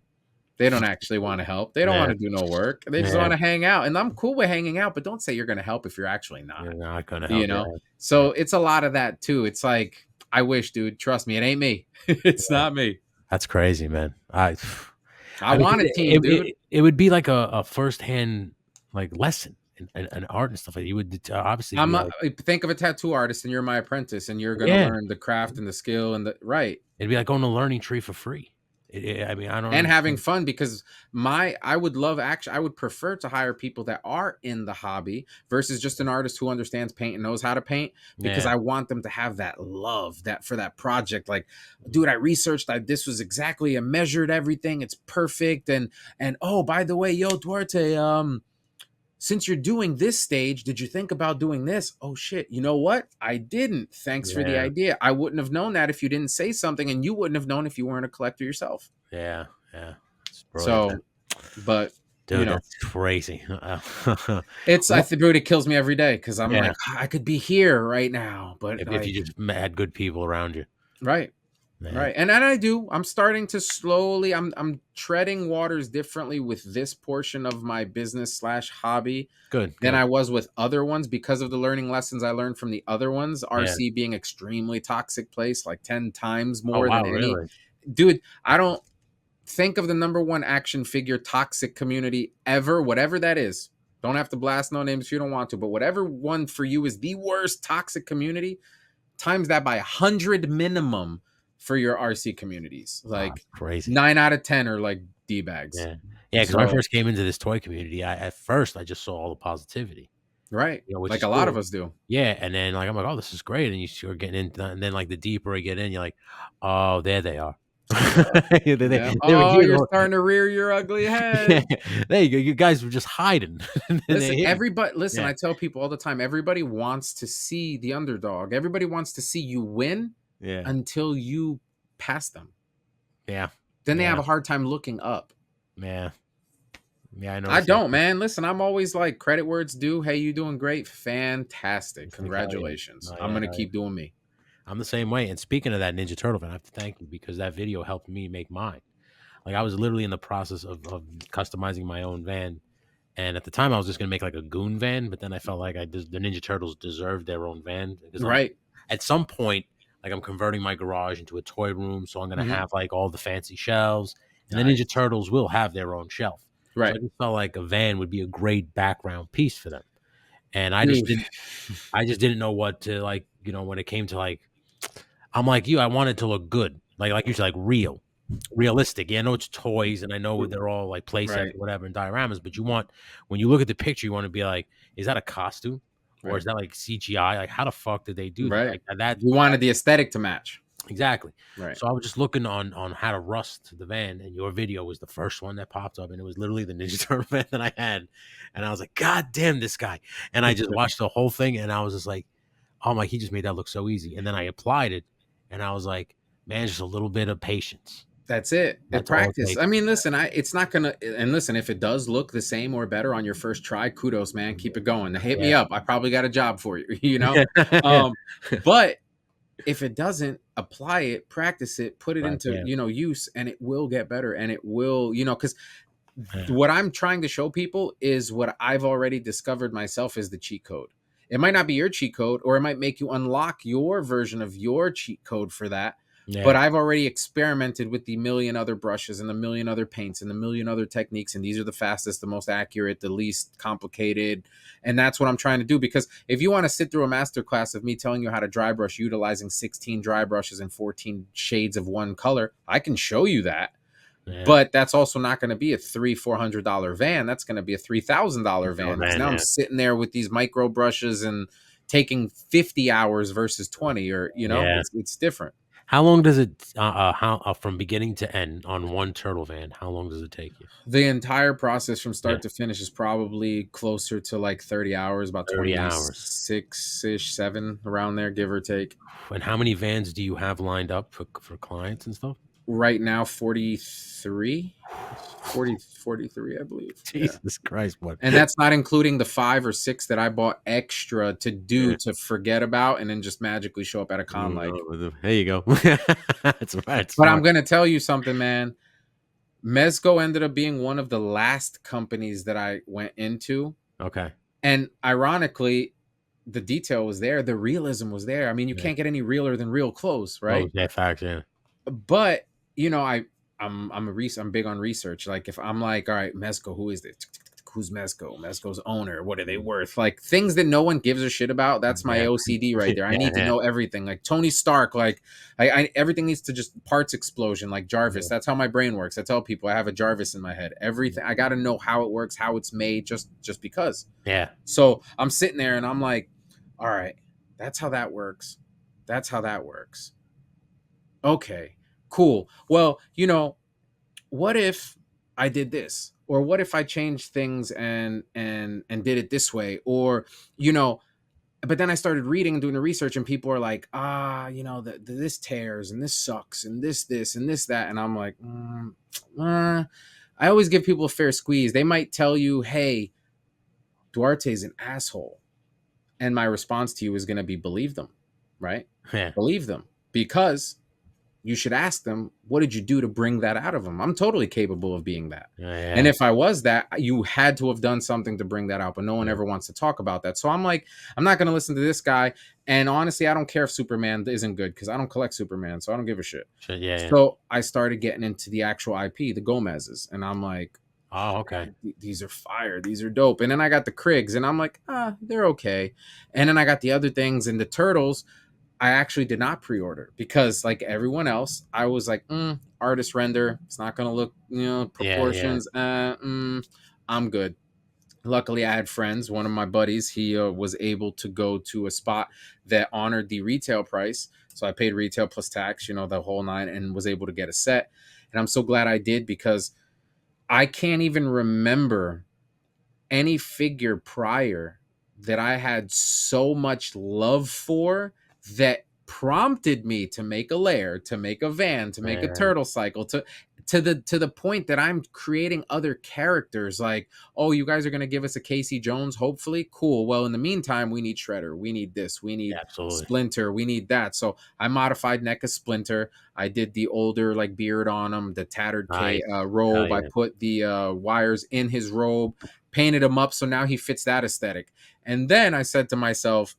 they don't actually want to help. They don't want Yeah, to do no work. They just yeah, want to hang out. And I'm cool with hanging out, but don't say you're going to help if you're actually you're not, not gonna you help. Yeah, know? yeah, So it's a lot of that too. It's like, I wish, dude, trust me, it ain't me. It's yeah. not me. That's crazy, man. I I mean, want a team, dude. it would be like a firsthand like lesson in art and stuff. Like you would obviously be like, Think of a tattoo artist and you're my apprentice and you're going to yeah, learn the craft and the skill and the right. it'd be like going to learning tree for free. I mean, I don't And having understand. fun because my I would love actually I would prefer to hire people that are in the hobby versus just an artist who understands paint and knows how to paint because Yeah, I want them to have that love that for that project. Like, dude, I researched that this was exactly, I measured everything, it's perfect. And oh, by the way, yo, Duarte, since you're doing this stage, did you think about doing this? Oh shit, you know what? I didn't. Thanks for the yeah, idea. I wouldn't have known that if you didn't say something, and you wouldn't have known if you weren't a collector yourself. yeah, yeah. It's brilliant, man. So, but you Dude, know, that's crazy. it's I What? think it kills me every day because I'm Yeah, like, I could be here right now, but if like, you just had good people around you, right. man. Right. And I do. I'm starting to slowly I'm treading waters differently with this portion of my business slash hobby Good, than good. I was with other ones because of the learning lessons I learned from the other ones. Yeah. RC being extremely toxic place, like 10 times Oh more than wow, any really? dude. I don't think of the number one action figure toxic community ever, whatever that is. Don't have to blast no names if you don't want to, but whatever one for you is the worst toxic community, times that by 100 minimum for your RC communities. Wow, Like crazy. 9 out of 10 are like D bags. Yeah, yeah. Because when I So first came into this toy community, at first I just saw all the positivity, right, which like is a lot of cool. us do. Yeah, and then like I'm like, oh, this is great, and you start getting into, and then like the deeper I get in, you're like, oh, there they are. Yep. Yeah. They were Oh, here. you're starting to rear your ugly Yeah, head. there you go. You guys were just hiding, and then they're Listen, here. everybody, listen, Yeah, I tell people all the time, everybody wants to see the underdog. Everybody wants to see you win yeah, until you pass them. yeah, Then they have yeah, a hard time looking up. yeah, yeah. I know the I same don't, thing. man. Listen, I'm always like, credit where it's due. Hey, you doing great. Fantastic. It's like hell yeah, Congratulations. oh I'm yeah, going to hell yeah. keep doing me. I'm the same way. And speaking of that Ninja Turtle fan, I have to thank you because that video helped me make mine. Like I was literally in the process of customizing my own van, and at the time I was just gonna make like a goon van, but then I felt like the Ninja Turtles deserved their own van because I'm Right. at some point like I'm converting my garage into a toy room, so I'm gonna Hmm. have like all the fancy shelves, and the Ninja Nice. Turtles will have their own shelf. So I Right. just felt like a van would be a great background piece for them, and Dude. I just didn't know what to like, when it came to like, I'm like you, I want it to look good, like you said, like realistic. Yeah, I know it's toys, and I know they're all like play sets Right. or whatever and dioramas, but you want when you look at the picture, you want to be like, is that a costume or is Right. that like CGI? Like, how the fuck did they do that? Right. Like that. You wanted the aesthetic to match. Exactly. Right. So I was just looking on how to rust the van, and your video was the first one that popped up, and it was literally the Ninja Turtle van that I had, and I was like, "God damn this guy!" And I just watched the whole thing, and I was just like, "Oh my, he just made that look so easy." And then I applied it, and I was like, "Man, just a little bit of patience. That's it. It That's all it practice. I takes." mean, listen, it's not gonna. And listen, if it does look the same or better on your first try, kudos, man. Keep it going. Hit me Yeah. up. I probably got a job for you. Yeah. Um, but if it doesn't, apply it, practice it, put it Right. into Yeah. use, and it will get better. And it will, because Yeah. what I'm trying to show people is what I've already discovered myself is the cheat code. It might not be your cheat code, or it might make you unlock your version of your cheat code for that. But Yeah. I've already experimented with the million other brushes and the million other paints and the million other techniques. And these are the fastest, the most accurate, the least complicated. And that's what I'm trying to do. Because if you want to sit through a masterclass of me telling you how to dry brush utilizing 16 dry brushes and 14 shades of one color, I can show you that. Yeah. But that's also not going to be a $300-400 van. That's going to be a $3,000 Oh van, because man. now I'm Yeah. sitting there with these micro brushes and taking 50 hours versus 20, or Yeah. it's different. How long does it how from beginning to end on one turtle van? How long does it take you? The entire process from Yeah. start to finish is probably closer to like 30 hours, about 30 hours. 26 ish, 7 around there, give or take. And how many vans do you have lined up for clients and stuff? Right now, 43, 43, I believe. Yeah. Jesus Christ, what? And that's not including the 5 or 6 that I bought extra to do, Yeah. to forget about and then just magically show up at a con like. There you go. That's right. But I'm Smart. gonna tell you something, man. Mezco ended up being one of the last companies that I went into. Okay. And ironically, the detail was there, the realism was there. I mean, you Yeah. can't get any realer than real clothes, Oh, right? yeah, facts, yeah. But I'm big on research. Like if I'm like, all right, Mezco, who is this? Who's Mezco? Mezco's owner. What are they Mm. worth? Like things that no one gives a shit about. That's my Yeah. OCD right there. I Yeah, need to yeah, know everything. Like Tony Stark. Like everything needs to just parts explosion. Like Jarvis. yeah. That's how my brain works. I tell people I have a Jarvis in my head. Everything. I got to know how it works, how it's made, just because. Yeah. So I'm sitting there and I'm like, all right, that's how that works. That's how that works. Okay, cool. Well, what if I did this? Or what if I changed things and did it this way? Or, you know, but then I started reading and doing the research, and people are like, this tears and this sucks and this and this that. And I'm like, I always give people a fair squeeze. They might tell you, hey, Duarte's an asshole. And my response to you is going to be, believe them, right? Yeah. Believe them, because you should ask them, what did you do to bring that out of them? I'm totally capable of being that. Yeah, And yeah. if I was that, you had to have done something to bring that out, but no one Yeah. ever wants to talk about that. So I'm like, I'm not going to listen to this guy. And honestly, I don't care if Superman isn't good, because I don't collect Superman, so I don't give a shit. Shit, yeah, yeah. So I started getting into the actual IP, the Gomez's, and I'm like, Oh, oh okay. man, these are fire. These are dope. And then I got the Kriegs, and I'm like, they're okay. And then I got the other things, and the Turtles, I actually did not pre-order, because like everyone else, I was like, artist render. It's not going to look, Yeah, yeah. proportions. I'm good. Luckily, I had friends. One of my buddies, he was able to go to a spot that honored the retail price. So I paid retail plus tax, the whole nine, and was able to get a set. And I'm so glad I did, because I can't even remember any figure prior that I had so much love for, that prompted me to make a lair, to make a van, to make a Yeah, turtle cycle, to the point that I'm creating other characters. Like, oh, you guys are going to give us a Casey Jones, hopefully, cool. Well, in the meantime, we need Shredder, we need this, we yeah, need absolutely. Splinter, we need that. So I modified NECA Splinter. I did the older like beard on him, the tattered Nice. Hell robe. I yeah. put the wires in his robe, painted him up, so now he fits that aesthetic. And then I said to myself,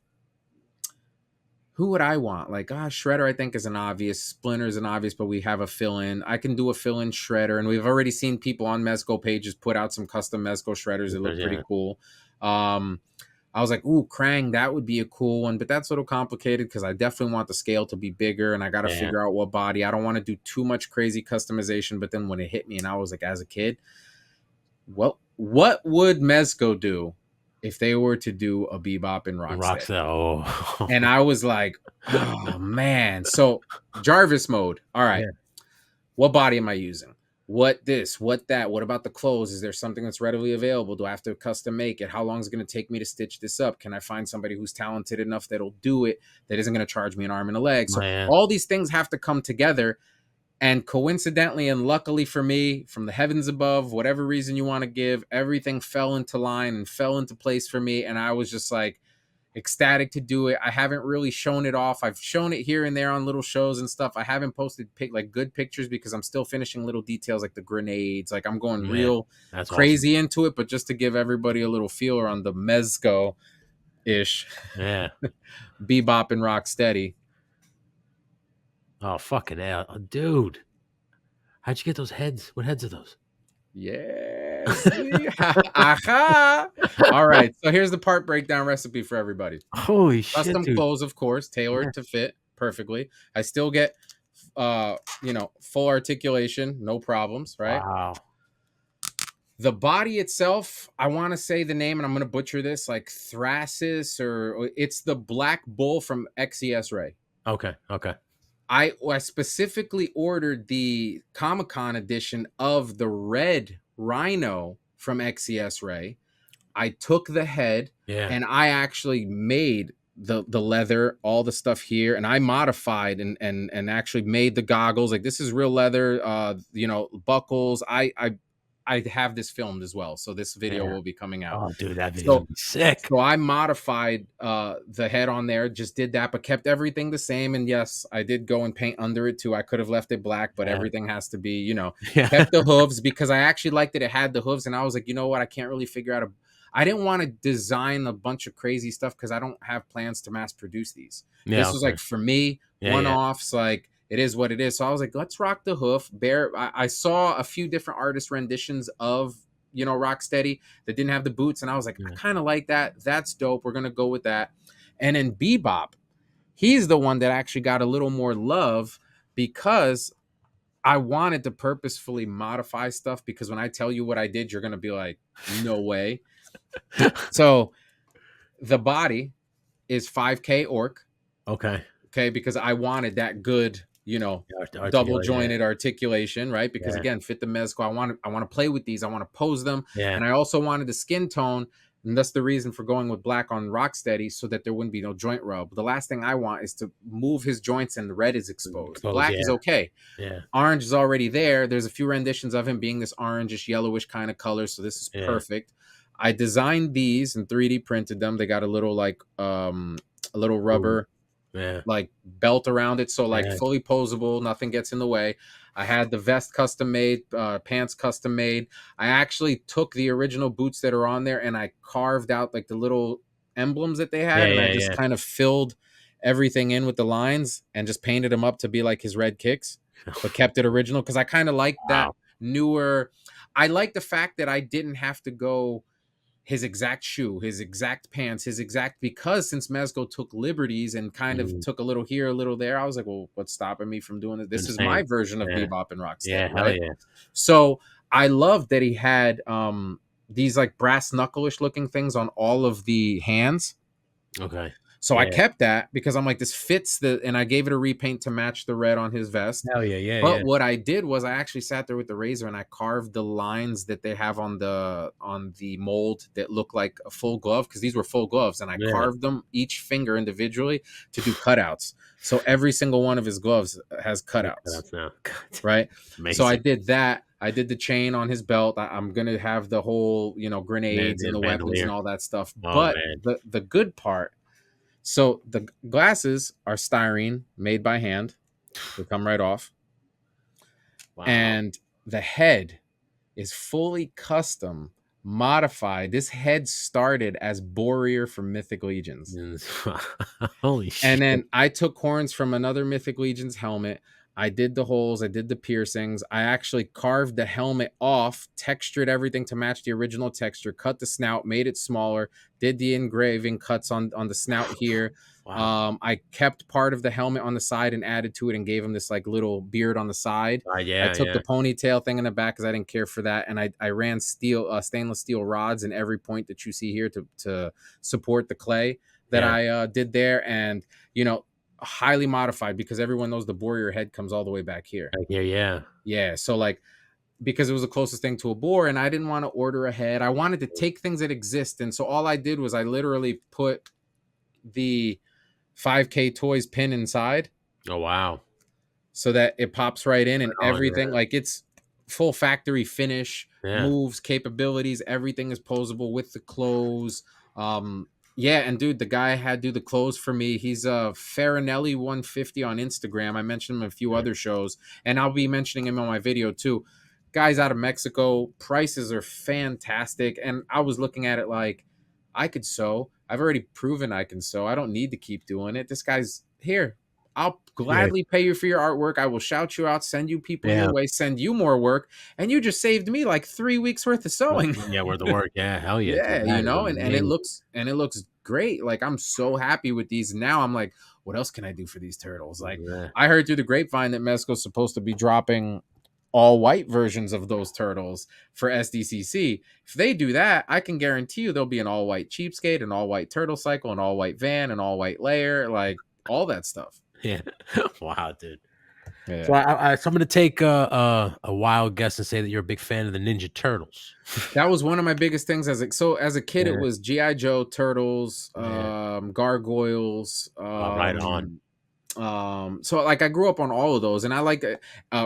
who would I want? Like, Shredder, I think, is an obvious. Splinter is an obvious, but we have a fill-in. I can do a fill-in Shredder, and we've already seen people on Mezco pages put out some custom Mezco Shredders that look pretty Yeah. cool. I was like, ooh, Krang, that would be a cool one, but that's a little complicated, because I definitely want the scale to be bigger, and I got to Yeah. figure out what body. I don't want to do too much crazy customization, but then when it hit me, and I was like, as a kid, what would Mezco do if they were to do a Bebop and Rocksteady. Rockstar. And Oh. I was like, oh man. So Jarvis mode. All right. Yeah. What body am I using? What this? What that? What about the clothes? Is there something that's readily available? Do I have to custom make it? How long is it going to take me to stitch this up? Can I find somebody who's talented enough that'll do it, that isn't going to charge me an arm and a leg? So Man. all these things have to come together. And coincidentally and luckily for me, from the heavens above, whatever reason you want to give, everything fell into line and fell into place for me. And I was just like, ecstatic to do it. I haven't really shown it off. I've shown it here and there on little shows and stuff. I haven't posted like good pictures because I'm still finishing little details like the grenades. Like I'm going Man. real That's awesome. crazy into it, but just to give everybody a little feeler on the Mezco ish Yeah. Bebop and Rocksteady. Oh, fucking hell. Oh, dude. How'd you get those heads? What heads are those? Yes. Aha. All right. So here's the part breakdown recipe for everybody. Holy shit, Custom dude. clothes, of course, Yeah. tailored to fit perfectly. I still get full articulation, no problems, right? Wow. The body itself, I want to say the name and I'm going to butcher this, like Thrasis, or it's the Black Bull from XES Ray. Okay. Okay. I specifically ordered the Comic-Con edition of the red Rhino from XES Ray. I took the head Yeah. and I actually made the leather, all the stuff here, and I modified and actually made the goggles. Like this is real leather, buckles. I have this filmed as well, so this video Yeah. will be coming out. Oh, dude, that video's So gonna be sick. so I modified the head on there, just did that, but kept everything the same. And yes, I did go and paint under it too. I could have left it black, but Yeah. everything has to be, Yeah. kept the hooves because I actually liked that it had the hooves. And I was like, you know what? I can't really figure out I didn't want to design a bunch of crazy stuff because I don't have plans to mass produce these. Yeah, This was okay. like for me, Yeah, one yeah. offs, like it is what it is. So I was like, let's rock the hoof. I saw a few different artist renditions of Rocksteady that didn't have the boots, and I was like, I Yeah. kind of like that. That's dope. We're gonna go with that. And then Bebop, he's the one that actually got a little more love because I wanted to purposefully modify stuff because when I tell you what I did, you're gonna be like, no way. So the body is 5K orc. Okay. Okay, because I wanted that good, double Articulate, jointed articulation, right? Because yeah. again, fit the mezco. I want to play with these. I want to pose them, Yeah. and I also wanted the skin tone, and that's the reason for going with black on Rocksteady, so that there wouldn't be no joint rub. The last thing I want is to move his joints and the red is exposed. Black is okay. Yeah. Orange is already there. There's a few renditions of him being this orangish, yellowish kind of color, so this is perfect. I designed these and 3D printed them. They got a little rubber. Yeah. Like belt around it, so like Yeah. fully posable, nothing gets in the way. I had the vest custom made, pants custom made. I actually took the original boots that are on there and I carved out like the little emblems that they had, and I just kind of filled everything in with the lines and just painted them up to be like his red kicks, but kept it original because I kind of like that newer. I like the fact that I didn't have to go his exact shoe, his exact pants, because since Mezco took liberties and kind of took a little here, a little there, I was like, well, what's stopping me from doing it? This is my version of Bebop and Rocksteady, right? Yeah. So I love that he had these like brass knuckle-ish looking things on all of the hands. Okay. So I kept that because I'm like, this fits and I gave it a repaint to match the red on his vest. Hell yeah. But what I did was I actually sat there with the razor and I carved the lines that they have on the mold that look like a full glove, because these were full gloves, and I carved them each finger individually to do cutouts. So every single one of his gloves has cutouts. Right? Amazing. So I did that. I did the chain on his belt. I'm gonna have the whole, grenades and the weapons and all that stuff. But the good part. So the glasses are styrene, made by hand. They come right off. Wow. And the head is fully custom, modified. This head started as Boreer from Mythic Legions. Holy shit. And then I took horns from another Mythic Legions helmet. I did the holes, I did the piercings. I actually carved the helmet off, textured everything to match the original texture, cut the snout, made it smaller, did the engraving cuts on the snout here. Wow. I kept part of the helmet on the side and added to it and gave him this like little beard on the side. I Yeah, took the yeah, ponytail thing in the back because I didn't care for that, and I ran stainless steel rods in every point that you see here to support the clay that yeah. I did there, and you know, highly modified because everyone knows the warrior head comes all the way back here. Yeah, yeah. Yeah, so like because it was the closest thing to a boar, and I didn't want to order ahead. I wanted to take things that exist, and so all I did was I literally put the 5K toys pin inside Oh, wow. so that it pops right in, and Right on, everything like it's full factory finish, yeah. moves, capabilities, everything is posable with the clothes. Yeah, and dude, the guy had do the clothes for me. He's a Farinelli 150 on Instagram. I mentioned him in a few Yeah, other shows, and I'll be mentioning him on my video too. Guys out of Mexico, prices are fantastic, and I was looking at it like I could sew. I've already proven I can sew. I don't need to keep doing it. This guy's here. I'll yeah, gladly pay you for your artwork. I will shout you out, send you people your yeah. way, send you more work, and you just saved me like 3 weeks worth of sewing. Yeah, where the work. Yeah, hell yeah, dude. Yeah, That you is know, and amazing. it looks great. Like I'm so happy with these. Now I'm like, what else can I do for these turtles? Like Yeah. I heard through the grapevine that Mezco's supposed to be dropping all white versions of those turtles for SDCC. If they do that, I can guarantee you there'll be an all white cheapskate, an all white turtle cycle, an all white van, an all white layer, like all that stuff. Yeah. Wow, dude. So Yeah. so I'm gonna take a wild guess and say that you're a big fan of the Ninja Turtles. That was one of my biggest things as a kid. It Yeah, was GI Joe, Turtles, yeah. Gargoyles. Right on. So like I grew up on all of those, and I like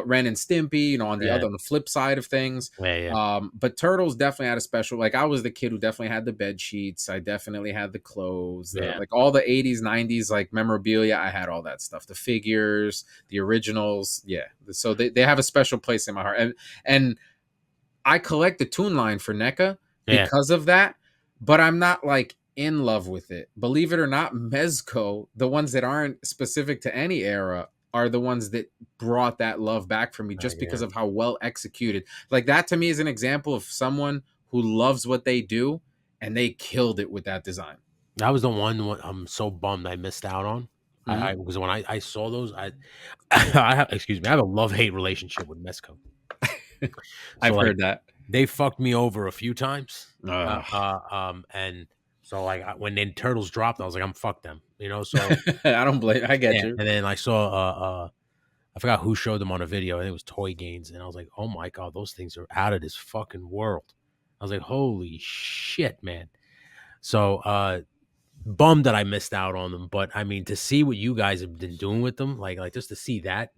Ren and Stimpy. You know, on the Yeah, other on the flip side of things. yeah, yeah, But Turtles definitely had a special. Like I was the kid who definitely had the bed sheets. I definitely had the clothes. The yeah. like all the '80s, '90s like memorabilia. I had all that stuff. The figures, the originals. Yeah. So they have a special place in my heart, and I collect the Toon Line for NECA Yeah. because of that, but I'm not like in love with it. Believe it or not, Mezco, the ones that aren't specific to any era, are the ones that brought that love back for me just Yeah. because of how well executed. Like that to me is an example of someone who loves what they do and they killed it with that design. That was the one I'm so bummed I missed out on. Hmm. I because when I saw those, I I have excuse me, I have a love-hate relationship with Mezco. So, I've like, heard that. they fucked me over a few times, Ugh. and so, like, when then Turtles dropped, I was like, "I'm fuck them," you know, so I don't blame. I get yeah, you. and then I saw, I forgot who showed them on a video, I think it was Toy Gains, and I was like, "Oh my god, those things are out of this fucking world." I was like, "Holy shit, man." So, bummed that I missed out on them, but I mean, to see what you guys have been doing with them, like just to see that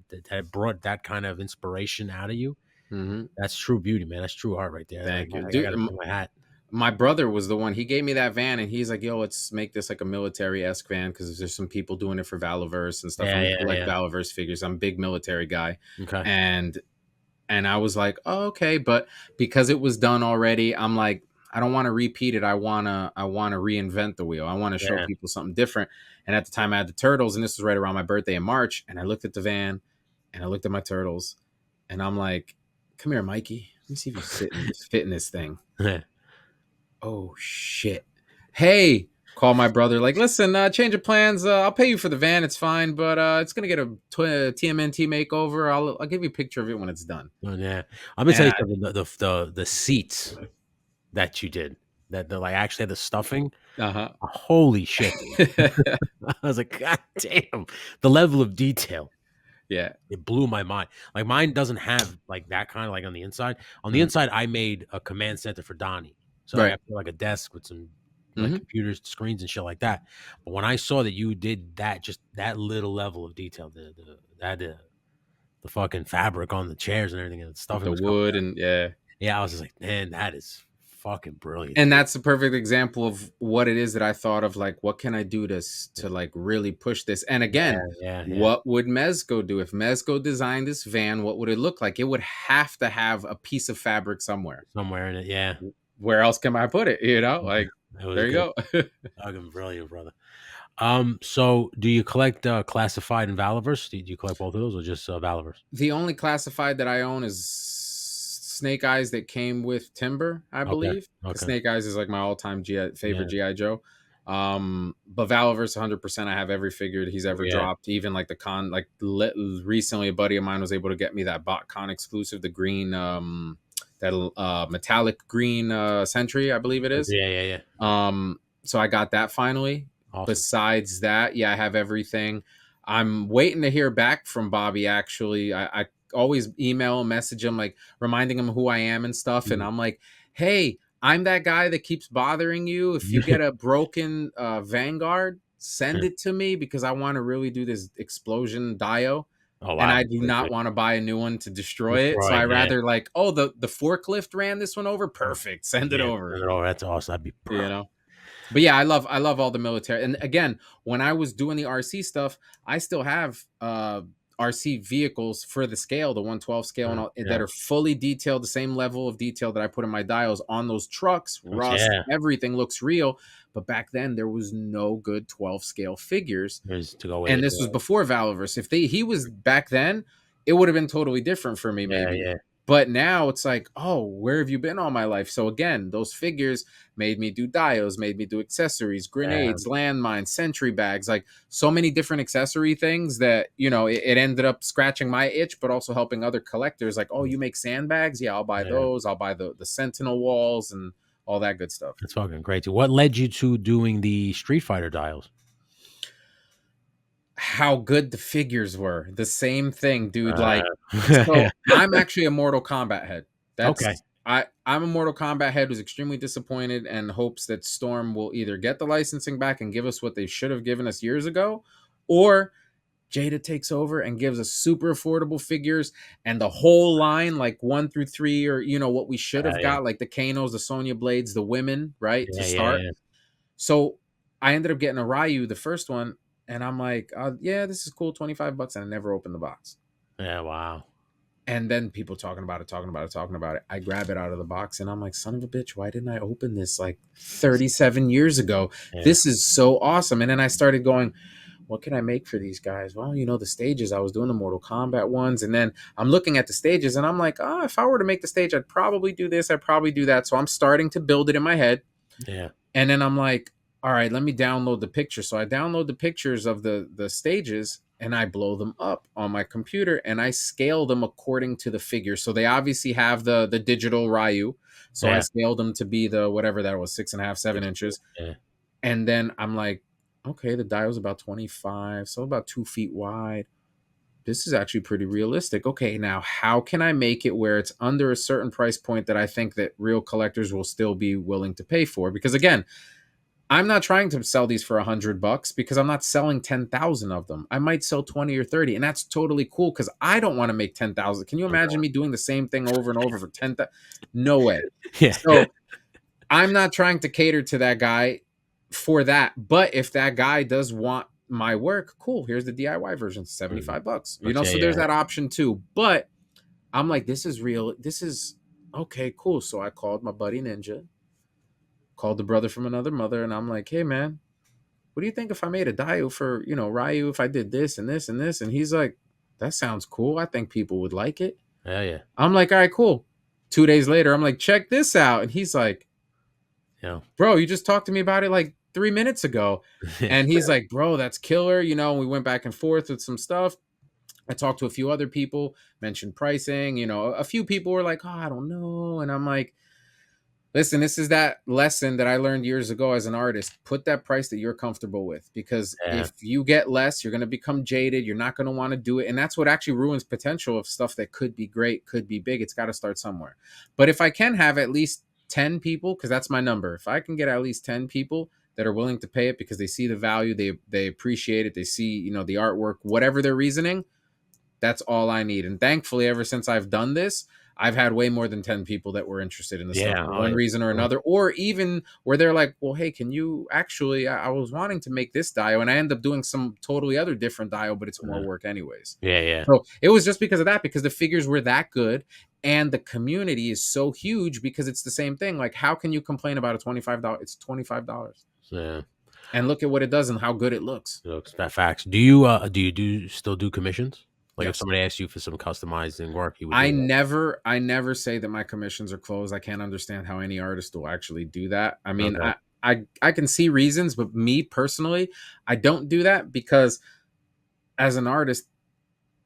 brought that kind of inspiration out of you, Hmm. that's true beauty, man. That's true art right there. Like Thank you, I dude. gotta tip my hat. My brother was the one. He gave me that van, and he's like, "Yo, let's make this like a military esque van because there's some people doing it for Valaverse and stuff, and Yeah, we yeah, collect yeah. Valaverse figures. I'm a big military guy, Okay. and I was like, oh, okay, but because it was done already, I'm like, I don't want to repeat it. I wanna reinvent the wheel. I want to show Yeah. people something different. And at the time, I had the turtles, and this was right around my birthday in March. And I looked at the van, and I looked at my turtles, and I'm like, come here, Mikey. Let me see if you fit in this thing. Oh shit. Hey, call my brother. Like, listen, change of plans. I'll pay you for the van. It's fine, but it's gonna get a TMNT makeover. I'll give you a picture of it when it's done. Oh, yeah. I'm gonna tell And you something. The seats that you did that the like actually had the stuffing. uh Holy shit! huh. I was like, God damn, the level of detail. Yeah. It blew my mind. Like mine doesn't have like that kind of like on the inside. On the Mhm. inside, I made a command center for Donnie. So like I Right. put like a desk with some like Hmm. computers, screens, and shit like that. But when I saw that you did that, just that little level of detail, the fucking fabric on the chairs and everything, and the With stuffing the was coming wood out. and yeah. Yeah, I was just like, man, that is fucking brilliant, And dude. that's a perfect example of what it is that I thought of, like, what can I do to like really push this? And Yeah, again, yeah, yeah. what would Mezco do? If Mezco designed this van, what would it look like? It would have to have a piece of fabric somewhere. Somewhere in it, yeah. Where else can I put it? You know, like It was there you good. go. Fucking brilliant, brother. So do you collect classified and Valivers? Do you collect both of those or just Valivers? The only classified that I own is Snake Eyes that came with Timber, I Okay. believe. Because Okay. Snake Eyes is like my all-time favorite Yeah. GI Joe. But Valorverse 100%. I have every figure he's ever Yeah. dropped. Even like the con, like recently, a buddy of mine was able to get me that BotCon exclusive, the green, that metallic green Sentry, I believe it is. Yeah. Yeah. Yeah. So I got that finally. Awesome. Besides that, yeah, I have everything. I'm waiting to hear back from Bobby. Actually, I always email and message him, like reminding him who I am and stuff. And Mhm. I'm like, hey, I'm that guy that keeps bothering you. If you get a broken Vanguard, send it to me because I want to really do this explosion dio. Oh And wow, I that's do pretty not good. want to buy a new one to destroy it. So Destroy. I Yeah. rather like, oh, the forklift ran this one over. Perfect. Send it Yeah. over. Oh, that's awesome. That'd be. You know? But yeah, I love all the military. And again, when I was doing the RC stuff, I still have RC vehicles for the scale, the 112 scale, and all that Yeah. are fully detailed, the same level of detail that I put in my dials on those trucks. Rust, Yeah. everything looks real. But back then, there was no good 12 scale figures, There's to go with and it. this was before Valorverse. If he was back then, it would have been totally different for me, Yeah. maybe. Yeah. But now it's like, oh, where have you been all my life? So again, those figures made me do dials, made me do accessories, Yeah. grenades, landmines, sentry bags, like so many different accessory things that, it ended up scratching my itch, but also helping other collectors. Like, oh, you make sandbags? Yeah, I'll buy Yeah. those. I'll buy the Sentinel walls and all that good stuff. That's fucking great too. What led you to doing the Street Fighter dials? How good the figures were. The same thing, dude. Uh, Like, so I'm actually a Mortal Kombat head. okay. I'm a Mortal Kombat head who's extremely disappointed and hopes that Storm will either get the licensing back and give us what they should have given us years ago, or Jada takes over and gives us super affordable figures and the whole line, like 1 through 3, or what we should have Yeah. got, like the Kanos, the Sonya Blades, the women, right? To Yeah. Yeah. start. Yeah. So I ended up getting a Ryu, the first one, and I'm like, yeah, this is cool, $25, and I never opened the box. Yeah. Wow. And then people talking about it, talking about it, talking about it. I grab it out of the box and I'm like, son of a bitch, why didn't I open this like 37 years ago? Yeah. This is so awesome. And then I started going, what can I make for these guys? Well, the stages, I was doing the Mortal Kombat ones. And then I'm looking at the stages and I'm like, if I were to make the stage, I'd probably do this. I'd probably do that. So I'm starting to build it in my head. Yeah. And then I'm like, all right, let me download the pictures. So I download the pictures of the stages and I blow them up on my computer and I scale them according to the figure. So they obviously have the digital Ryu. So I Yeah. scaled them to be the whatever that was, 6.5, 7 inches. Yeah. And then I'm like, okay, the dial's about 25, so about 2 feet wide. This is actually pretty realistic. Okay, now how can I make it where it's under a certain price point that I think that real collectors will still be willing to pay for? Because again, I'm not trying to sell these for $100 because I'm not selling 10,000 of them. I might sell 20 or 30, and that's totally cool because I don't want to make 10,000. Can you imagine me doing the same thing over and over for 10,000? No way. Yeah. So I'm not trying to cater to that guy for that. But if that guy does want my work, cool. Here's the DIY version, Mhm. $75. But yeah. So there's Yeah. that option too. But I'm like, this is real. This is okay, cool. So I called my buddy Ninja, called the brother from another mother, and I'm like, hey man, what do you think if I made a dio for, Ryu, if I did this and this and this? And he's like, that sounds cool. I think people would like it. Yeah. Yeah. I'm like, all right, cool. 2 days later, I'm like, check this out. And he's like, Yeah. bro, you just talked to me about it like 3 minutes ago. And he's like, bro, that's killer. We went back and forth with some stuff. I talked to a few other people, mentioned pricing. A few people were like, oh, I don't know. And I'm like, listen, this is that lesson that I learned years ago as an artist. Put that price that you're comfortable with, because Yeah. if you get less, you're going to become jaded. You're not going to want to do it. And that's what actually ruins potential of stuff that could be great, could be big. It's got to start somewhere. But if I can have at least 10 people, because that's my number, if I can get at least 10 people that are willing to pay it because they see the value, they appreciate it, they see, the artwork, whatever their reasoning, that's all I need. And thankfully, ever since I've done this, I've had way more than 10 people that were interested in the stuff Yeah. for Oh, one yeah. reason or Cool. another, or even where they're like, well, hey, can you actually, I was wanting to make this dio and I end up doing some totally other different dio, but it's more work anyways. Yeah. Yeah. So it was just because of that, because the figures were that good and the community is so huge, because it's the same thing. Like, how can you complain about a $25? It's $25. Yeah. and look at what it does and how good it looks. Looks that facts. Do you still do commissions? Like if Yes. somebody asks you for some customizing work, you would I do that. never I never say that my commissions are closed. I can't understand how any artist will actually do that. I mean, Okay. I can see reasons, but me personally, I don't do that because as an artist,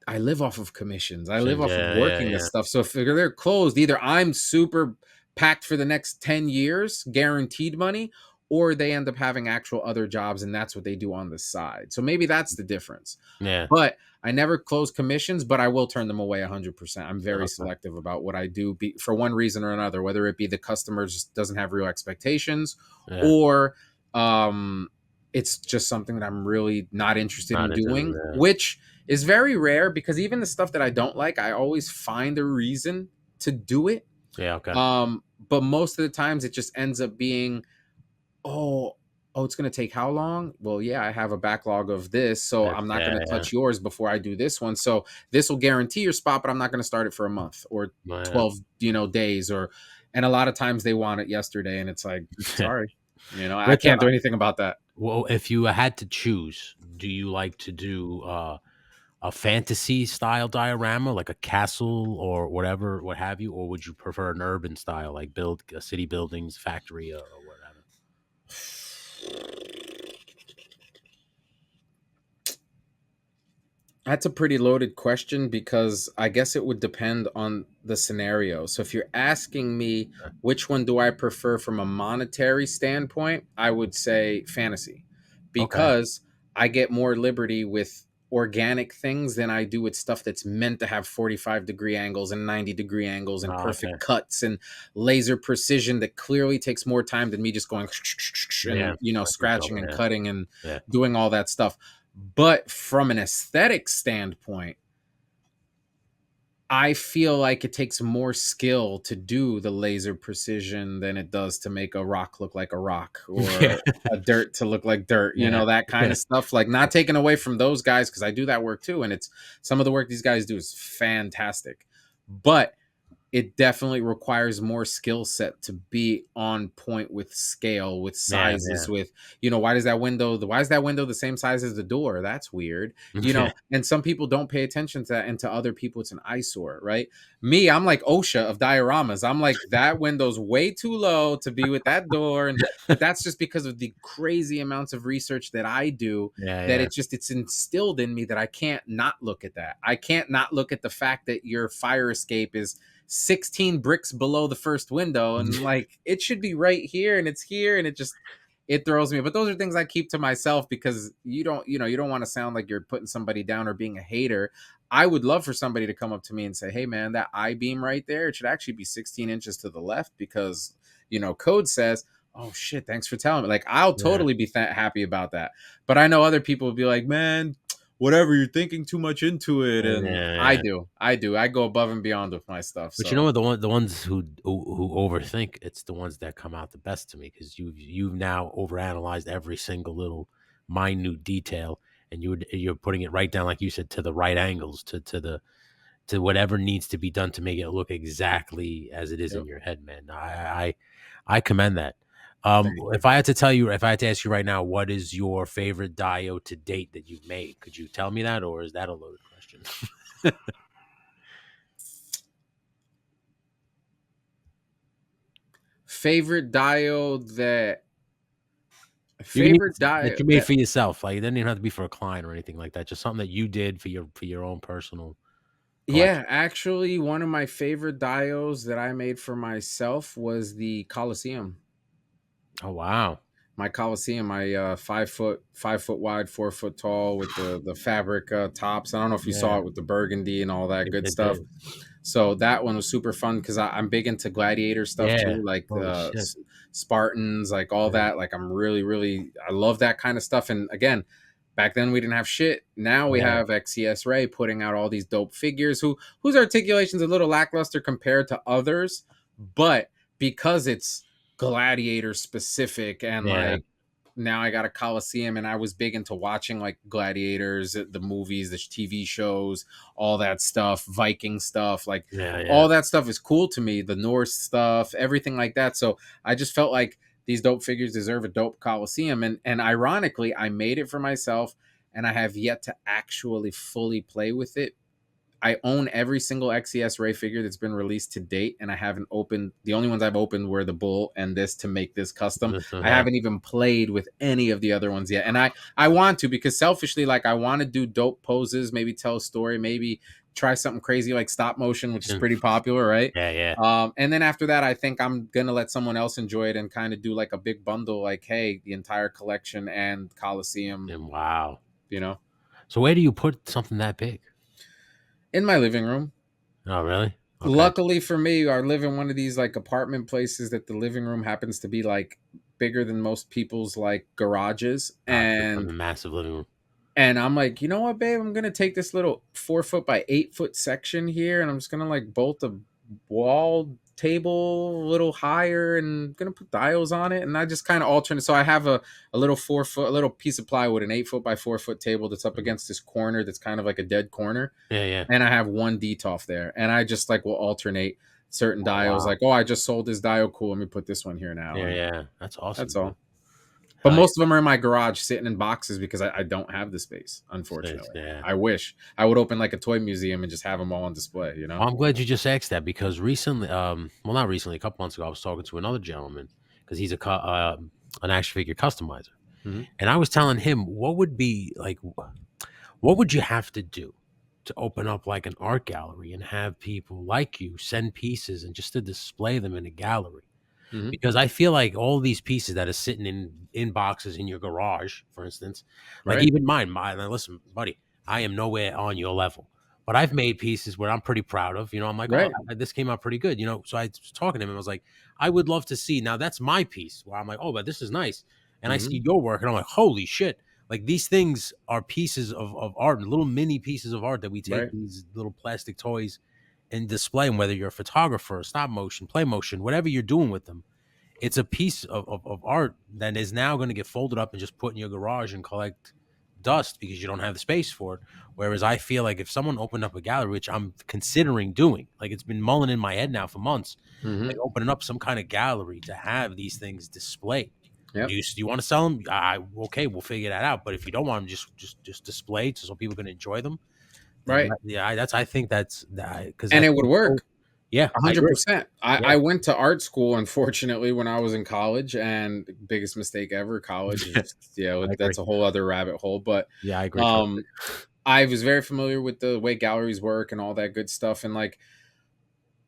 I live off of commissions. I live off of Yeah, yeah, working this yeah. stuff. So if they're closed, either I'm super packed for the next 10 years, guaranteed money, or they end up having actual other jobs and that's what they do on the side. So maybe that's the difference. Yeah. But I never close commissions, but I will turn them away 100%. I'm very Okay. selective about what I do for one reason or another, whether it be the customer just doesn't have real expectations Yeah. or um, it's just something that I'm really not interested Not in into doing, the which is very rare because even the stuff that I don't like, I always find a reason to do it. yeah, okay. But most of the times it just ends up being, oh, oh, it's going to take how long? Well, yeah, I have a backlog of this, so I'm not going Yeah, to yeah. touch yours before I do this one. So this will guarantee your spot, but I'm not going to start it for a month or Yeah. 12, days and a lot of times they want it yesterday and it's like, sorry, I But can't do anything about that. well, if you had to choose, do you like to do a fantasy style diorama, like a castle or whatever, what have you, or would you prefer an urban style, like build a city buildings, factory, or whatever? That's a pretty loaded question because I guess it would depend on the scenario. So if you're asking me which one do I prefer from a monetary standpoint, I would say fantasy Okay. because I get more liberty with organic things than I do with stuff that's meant to have 45-degree angles and 90-degree angles and Oh, okay. perfect cuts and laser precision that clearly takes more time than me just going Yeah. and Like you're scratching building, and yeah. cutting and Yeah. doing all that stuff. But from an aesthetic standpoint, I feel like it takes more skill to do the laser precision than it does to make a rock look like a rock Yeah. or a dirt to look like dirt, Yeah. that kind Yeah. of stuff. Like, not taken away from those guys because I do that work too. And it's some of the work these guys do is fantastic. But it definitely requires more skill set to be on point with scale, with Yeah. sizes, Yeah. with why is that window the same size as the door? That's weird. Yeah. And some people don't pay attention to that, and to other people it's an eyesore, right? Me, I'm like OSHA of dioramas. I'm like, that window's way too low to be with that door. But that's just because of the crazy amounts of research that I do, Yeah. that Yeah. it's instilled in me that I can't not look at that. I can't not look at the fact that your fire escape is 16 bricks below the first window, and like it should be right here and it's here, and it throws me. But those are things I keep to myself because you don't want to sound like you're putting somebody down or being a hater. I would love for somebody to come up to me and say, hey man, that I beam right there, it should actually be 16 inches to the left because code says. Oh shit, thanks for telling me. Like, I'll Yeah. totally be happy about that. But I know other people would be like, man, whatever, you're thinking too much into it. Yeah. And Yeah. I go above and beyond with my stuff. But you know So what? The ones who overthink, it's the ones that come out the best to me because you've now overanalyzed every single little minute detail, and you're putting it right down, like you said, to the right angles, to whatever needs to be done to make it look exactly as it is yep. in your head, man. I commend that. Thank you. If I had to tell you, if I had to ask you right now, what is your favorite dio to date that you've made? Could you tell me that, or is that a loaded question? Favorite diode that You can favorite even that you diode made that for yourself, like, it doesn't even have to be for a client or anything like that, just something that you did for your own personal Yeah, collection. actually one of my favorite diodes that I made for myself was the Coliseum. Oh, wow. My Coliseum, my 5 foot wide, 4 foot tall with the fabric tops. I don't know if you saw Yeah, it with the burgundy and all that good it stuff. did. So that one was super fun because I'm big into gladiator stuff Yeah. too, like Holy shit. Spartans, like all Yeah, that. Like I'm really, really, I love that kind of stuff. And again, back then we didn't have shit. Now we yeah, have XCS Ray putting out all these dope figures whose articulation's a little lackluster compared to others, but because it's gladiator specific and yeah, like now I got a Coliseum and I was big into watching like gladiators, the movies, the TV shows, all that stuff, Viking stuff, like yeah, yeah. all that stuff is cool to me, the Norse stuff, everything like that. So I just felt like these dope figures deserve a dope Coliseum. And ironically, I made it for myself, and I have yet to actually fully play with it. I own every single XES Ray figure that's been released to date, and I haven't opened. The only ones I've opened were the Bull and this to make this custom. I Yeah. haven't even played with any of the other ones yet, and I want to, because selfishly, like, I want to do dope poses, maybe tell a story, maybe try something crazy like stop motion, which is pretty popular, right? Yeah, yeah. And then after that, I think I'm gonna let someone else enjoy it and kind of do like a big bundle, like, hey, the entire collection and Coliseum, And wow. you know, So where do you put something that big? in my living room. Oh, really? Okay. Luckily for me, I live in one of these like apartment places that the living room happens to be like bigger than most people's like garages. Gotcha. From And the massive living room. I'm like, you know what, babe? I'm gonna take this little 4 foot by 8 foot section here, and I'm just gonna like bolt a wall table a little higher, and gonna put dials on it, and I just kind of alternate. So I have a little 4 foot, a little piece of plywood, an 8 foot by 4 foot table that's up Mhm. against this corner that's kind of like a dead corner, Yeah, yeah. and I have one DTOF there, and I just like will alternate certain Oh, dials. wow. Like, oh, I just sold this dial. Cool, let me put this one here now, Yeah, and yeah. That's that's awesome, man. all. But Hell yeah. most of them are in my garage, sitting in boxes, because I don't have the space. Unfortunately, Yeah. I wish I would open like a toy museum and just have them all on display. You know. Well, I'm glad you just asked that because recently, well, not recently, a couple months ago, I was talking to another gentleman because he's an action figure customizer, Hmm. and I was telling him what would be like, what would you have to do to open up like an art gallery and have people like you send pieces and just to display them in a gallery? Hmm. Because I feel like all these pieces that are sitting in boxes in your garage, for instance, like Right. even mine. Now listen, buddy, I am nowhere on your level, but I've made pieces where I'm pretty proud of. I'm like, oh, Right. this came out pretty good. So I was talking to him and I was like, I would love to see. Now that's my piece where I'm like, oh, but this is nice, and I see Hmm. your work and I'm like, holy shit. Like these things are pieces of art, little mini pieces of art that we take Right. these little plastic toys and display them, whether you're a photographer, stop motion, play motion, whatever you're doing with them. It's a piece of art that is now going to get folded up and just put in your garage and collect dust because you don't have the space for it. Whereas I feel like if someone opened up a gallery, which I'm considering doing, like it's been mulling in my head now for months, like Hmm. opening up some kind of gallery to have these things displayed. Yep. Do you want to sell them? Okay, we'll figure that out. But if you don't want them, just displayed so people can enjoy them. Then Right. yeah, I think that's that because And that's it would so, work. yeah, I agree. 100%. I Yeah, went to art school, unfortunately, when I was in college, and biggest mistake ever. College is just, I agree. that's a whole other rabbit hole. But Yeah, I agree totally. um, I was very familiar with the way galleries work and all that good stuff. And like,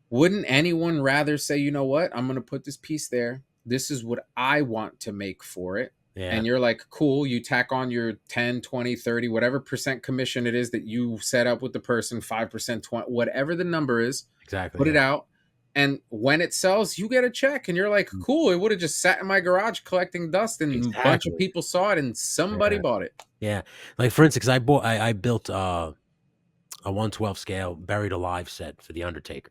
wouldn't anyone rather say, you know what, I'm going to put this piece there. This is what I want to make for it. Yeah, And you're like, cool, you tack on your 10, 20, 30, whatever percent commission it is that you set up with the person, 5%, 20, whatever the number is, exactly. put it Yeah. out. And when it sells, you get a check. And you're like, Mm, cool, it would have just sat in my garage collecting dust, and a bunch of exactly. people saw it and somebody Yeah, bought it. yeah. Like for instance, 'cause I built a 1/12 scale buried alive set for the Undertaker.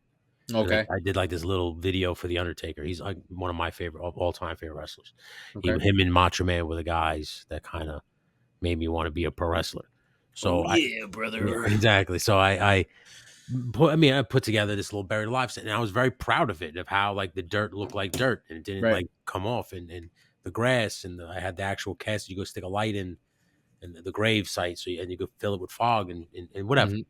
'Cause Okay. I did like this little video for the Undertaker. He's like one of my favorite all time favorite wrestlers. Okay. Him and Macho Man were the guys that kind of made me want to be a pro wrestler. Oh So I yeah, yeah, brother. exactly. So I put together this little buried alive set, and I was very proud of it, of how like the dirt looked like dirt, and it didn't Right. like come off, and the grass, and I had the actual cast. You go stick a light in, and the grave site, and you could fill it with fog and whatever. Hmm.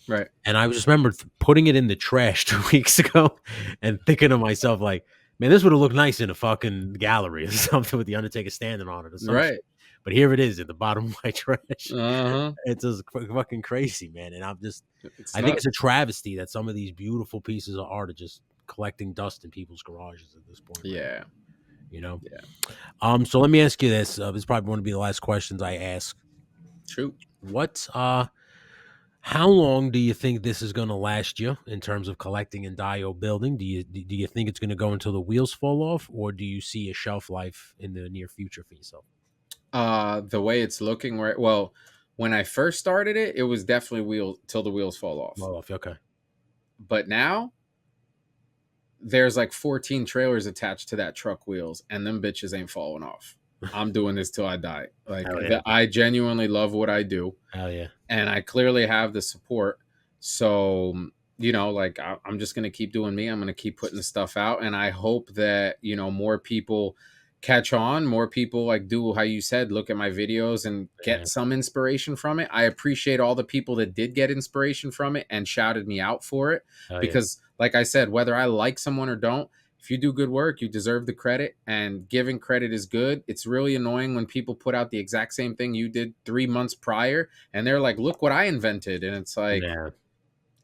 Right. And I just remember putting it in the trash 2 weeks ago, and thinking to myself like, man, this would have looked nice in a fucking gallery or something with the Undertaker standing on it or some shit. Right. But here it is at the bottom of my trash. Uh-huh. It's just fucking crazy, man. And It's I think it's a nuts. travesty that some of these beautiful pieces of art are just collecting dust in people's garages at this point, man. Yeah. You know. Yeah. So let me ask you this. This probably want to be the last questions I ask. True. What How long do you think this is going to last you in terms of collecting and dio building? Do you think it's going to go until the wheels fall off, or do you see a shelf life in the near future for yourself? The way it's looking right. Well, when I first started it, it was definitely wheels till the wheels fall off. Fall off, okay. But now there's like 14 trailers attached to that truck wheels, and them bitches ain't falling off. I'm doing this till I die. Like, Hell yeah, I genuinely love what I do, hell yeah. and I clearly have the support. So, like, I'm just gonna keep doing me. I'm gonna keep putting the stuff out, and I hope that more people catch on, more people like do how you said, look at my videos and Yeah. get some inspiration from it. I appreciate all the people that did get inspiration from it and shouted me out for it, Oh yeah. because like I said, whether I like someone or don't, if you do good work, you deserve the credit, and giving credit is good. It's really annoying when people put out the exact same thing you did 3 months prior and they're like, "Look what I invented." And it's like, Yeah.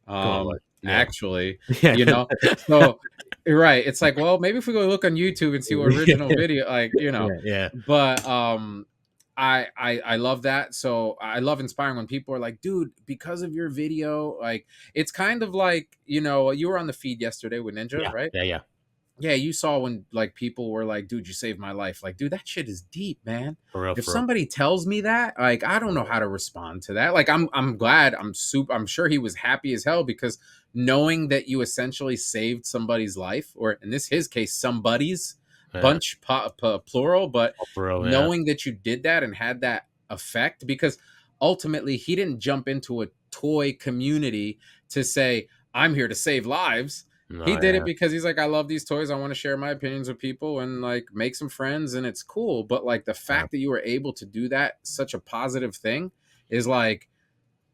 Go on. Yeah. actually, Yeah. you know? So right, it's like, well, maybe if we go look on YouTube and see what original Yeah. video, like, Yeah. Yeah. but I love that. So I love inspiring when people are like, dude, because of your video, like it's kind of like, you were on the feed yesterday with Ninja, Yeah. right? Yeah. Yeah. Yeah, you saw when like people were like, dude, you saved my life. Like, dude, that shit is deep, man. For real. If For real. somebody tells me that, like, I don't know how to respond to that. Like, I'm glad, I'm sure he was happy as hell, because knowing that you essentially saved somebody's life, or in this his case, somebody's Yeah. plural, but Oh, for real. Yeah. knowing that you did that and had that effect, because ultimately he didn't jump into a toy community to say, I'm here to save lives. He No. did it Yeah. because he's like, I love these toys. I want to share my opinions with people and like make some friends, and it's cool. But like the Yeah. fact that you were able to do that, such a positive thing, is like,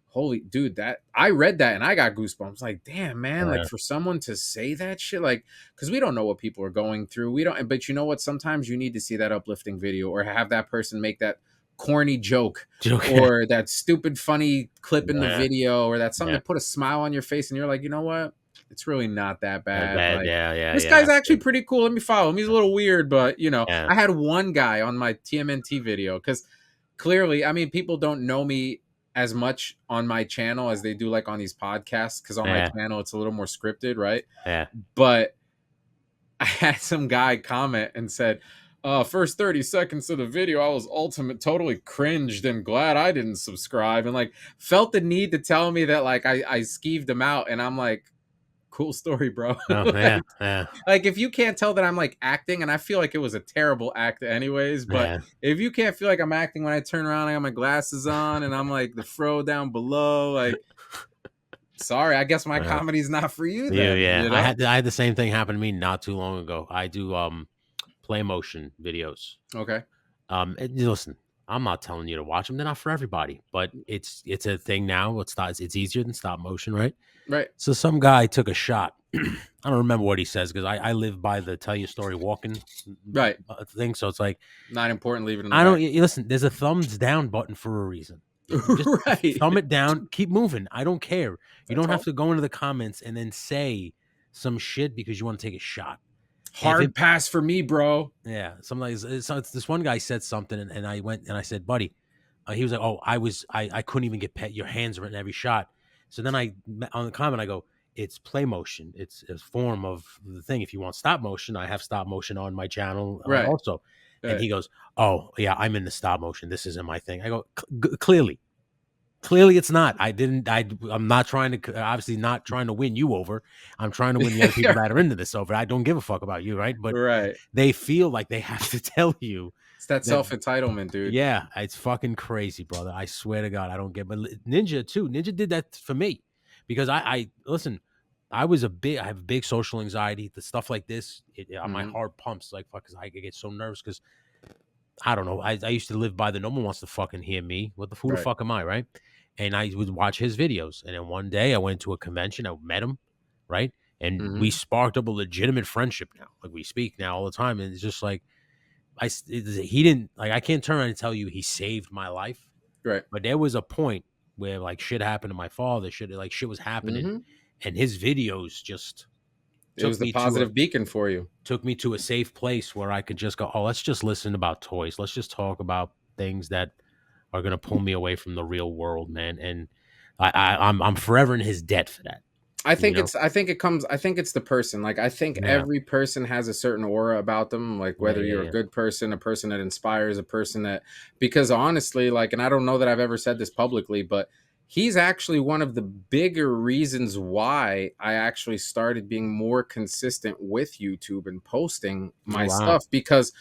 holy dude, that I read that and I got goosebumps. Like, damn, man, like Yeah. for someone to say that shit, like, because we don't know what people are going through. We don't, but you know what? Sometimes you need to see that uplifting video or have that person make that corny joke Joke. or that stupid funny clip in the Yeah. video, or that something Yeah. to put a smile on your face, and you're like, you know what? It's really not that That's bad. bad. Like, Yeah. Yeah. this guy's Yeah. actually pretty cool. Let me follow him. He's a little weird, but Yeah. I had one guy on my TMNT video because clearly, I mean, people don't know me as much on my channel as they do like on these podcasts, because on my Yeah. channel it's a little more scripted, right? Yeah. But I had some guy comment and said, first 30 seconds of the video, I was totally cringed and glad I didn't subscribe, and like felt the need to tell me that like I skeeved him out. And I'm like, cool story, bro. Oh yeah. Yeah. Like if you can't tell that I'm like acting, and I feel like it was a terrible act anyways, but Yeah. if you can't feel like I'm acting when I turn around, I got my glasses on and I'm like the fro down below, like, sorry, I guess my Yeah. comedy's not for you Yeah. then, Yeah. I had the same thing happen to me not too long ago. I do play motion videos. Okay. And listen, I'm not telling you to watch them. They're not for everybody, but it's a thing now. It's easier than stop motion, right? Right. So some guy took a shot. I don't remember what he says because I live by the tell your story walking Right. thing. So it's like Not important, leave it in the I don't back. listen. There's a thumbs down button for a reason. Just Right. thumb it down. Keep moving. I don't care. You That's don't have all. to go into the comments and then say some shit because you want to take a shot. And if it Hard pass for me, bro. yeah, something like it's this one guy said something, and I went and I said, "Buddy," he was like, "Oh, I couldn't even get your hands right in every shot." So then on the comment I go, "It's play motion. It's a form of the thing. If you want stop motion, I have stop motion on my channel Right. also." And Right. he goes, "Oh yeah, I'm in the stop motion. This isn't my thing." I go, "Clearly." Clearly, it's not. I didn't. I'm not trying to. Obviously, not trying to win you over. I'm trying to win the other people that are into this over. I don't give a fuck about you, right? But Right. they feel like they have to tell you It's that that. self entitlement, dude. Yeah, it's fucking crazy, brother. I swear to God, I don't get. But Ninja too. Ninja did that for me because I listen. I have big social anxiety. The stuff like this, my Hmm. heart pumps like fuck. Cause I get so nervous because I don't know. I used to live by the no one wants to fucking hear me. Who the Right. fuck am I, right? And I would watch his videos. And then one day I went to a convention. I met him, right? And we Hmm. sparked up a legitimate friendship now. Like we speak now all the time. And it's just like he didn't like. I can't turn around and tell you he saved my life, Right. but there was a point where like shit happened to my father. Shit was happening, Hmm. and his videos just It was took the me to a positive beacon for you. safe place where I could just go, oh, let's just listen about toys. Let's just talk about things that are gonna pull me away from the real world, man. And I'm forever in his debt for that. You know? I think it's the person. Like I think Yeah, every person has a certain aura about them, like yeah, whether yeah, you're a yeah. good person, a person that inspires, a person that, because honestly, like, and I don't know that I've ever said this publicly, but he's actually one of the bigger reasons why I actually started being more consistent with YouTube and posting Oh my wow, stuff, because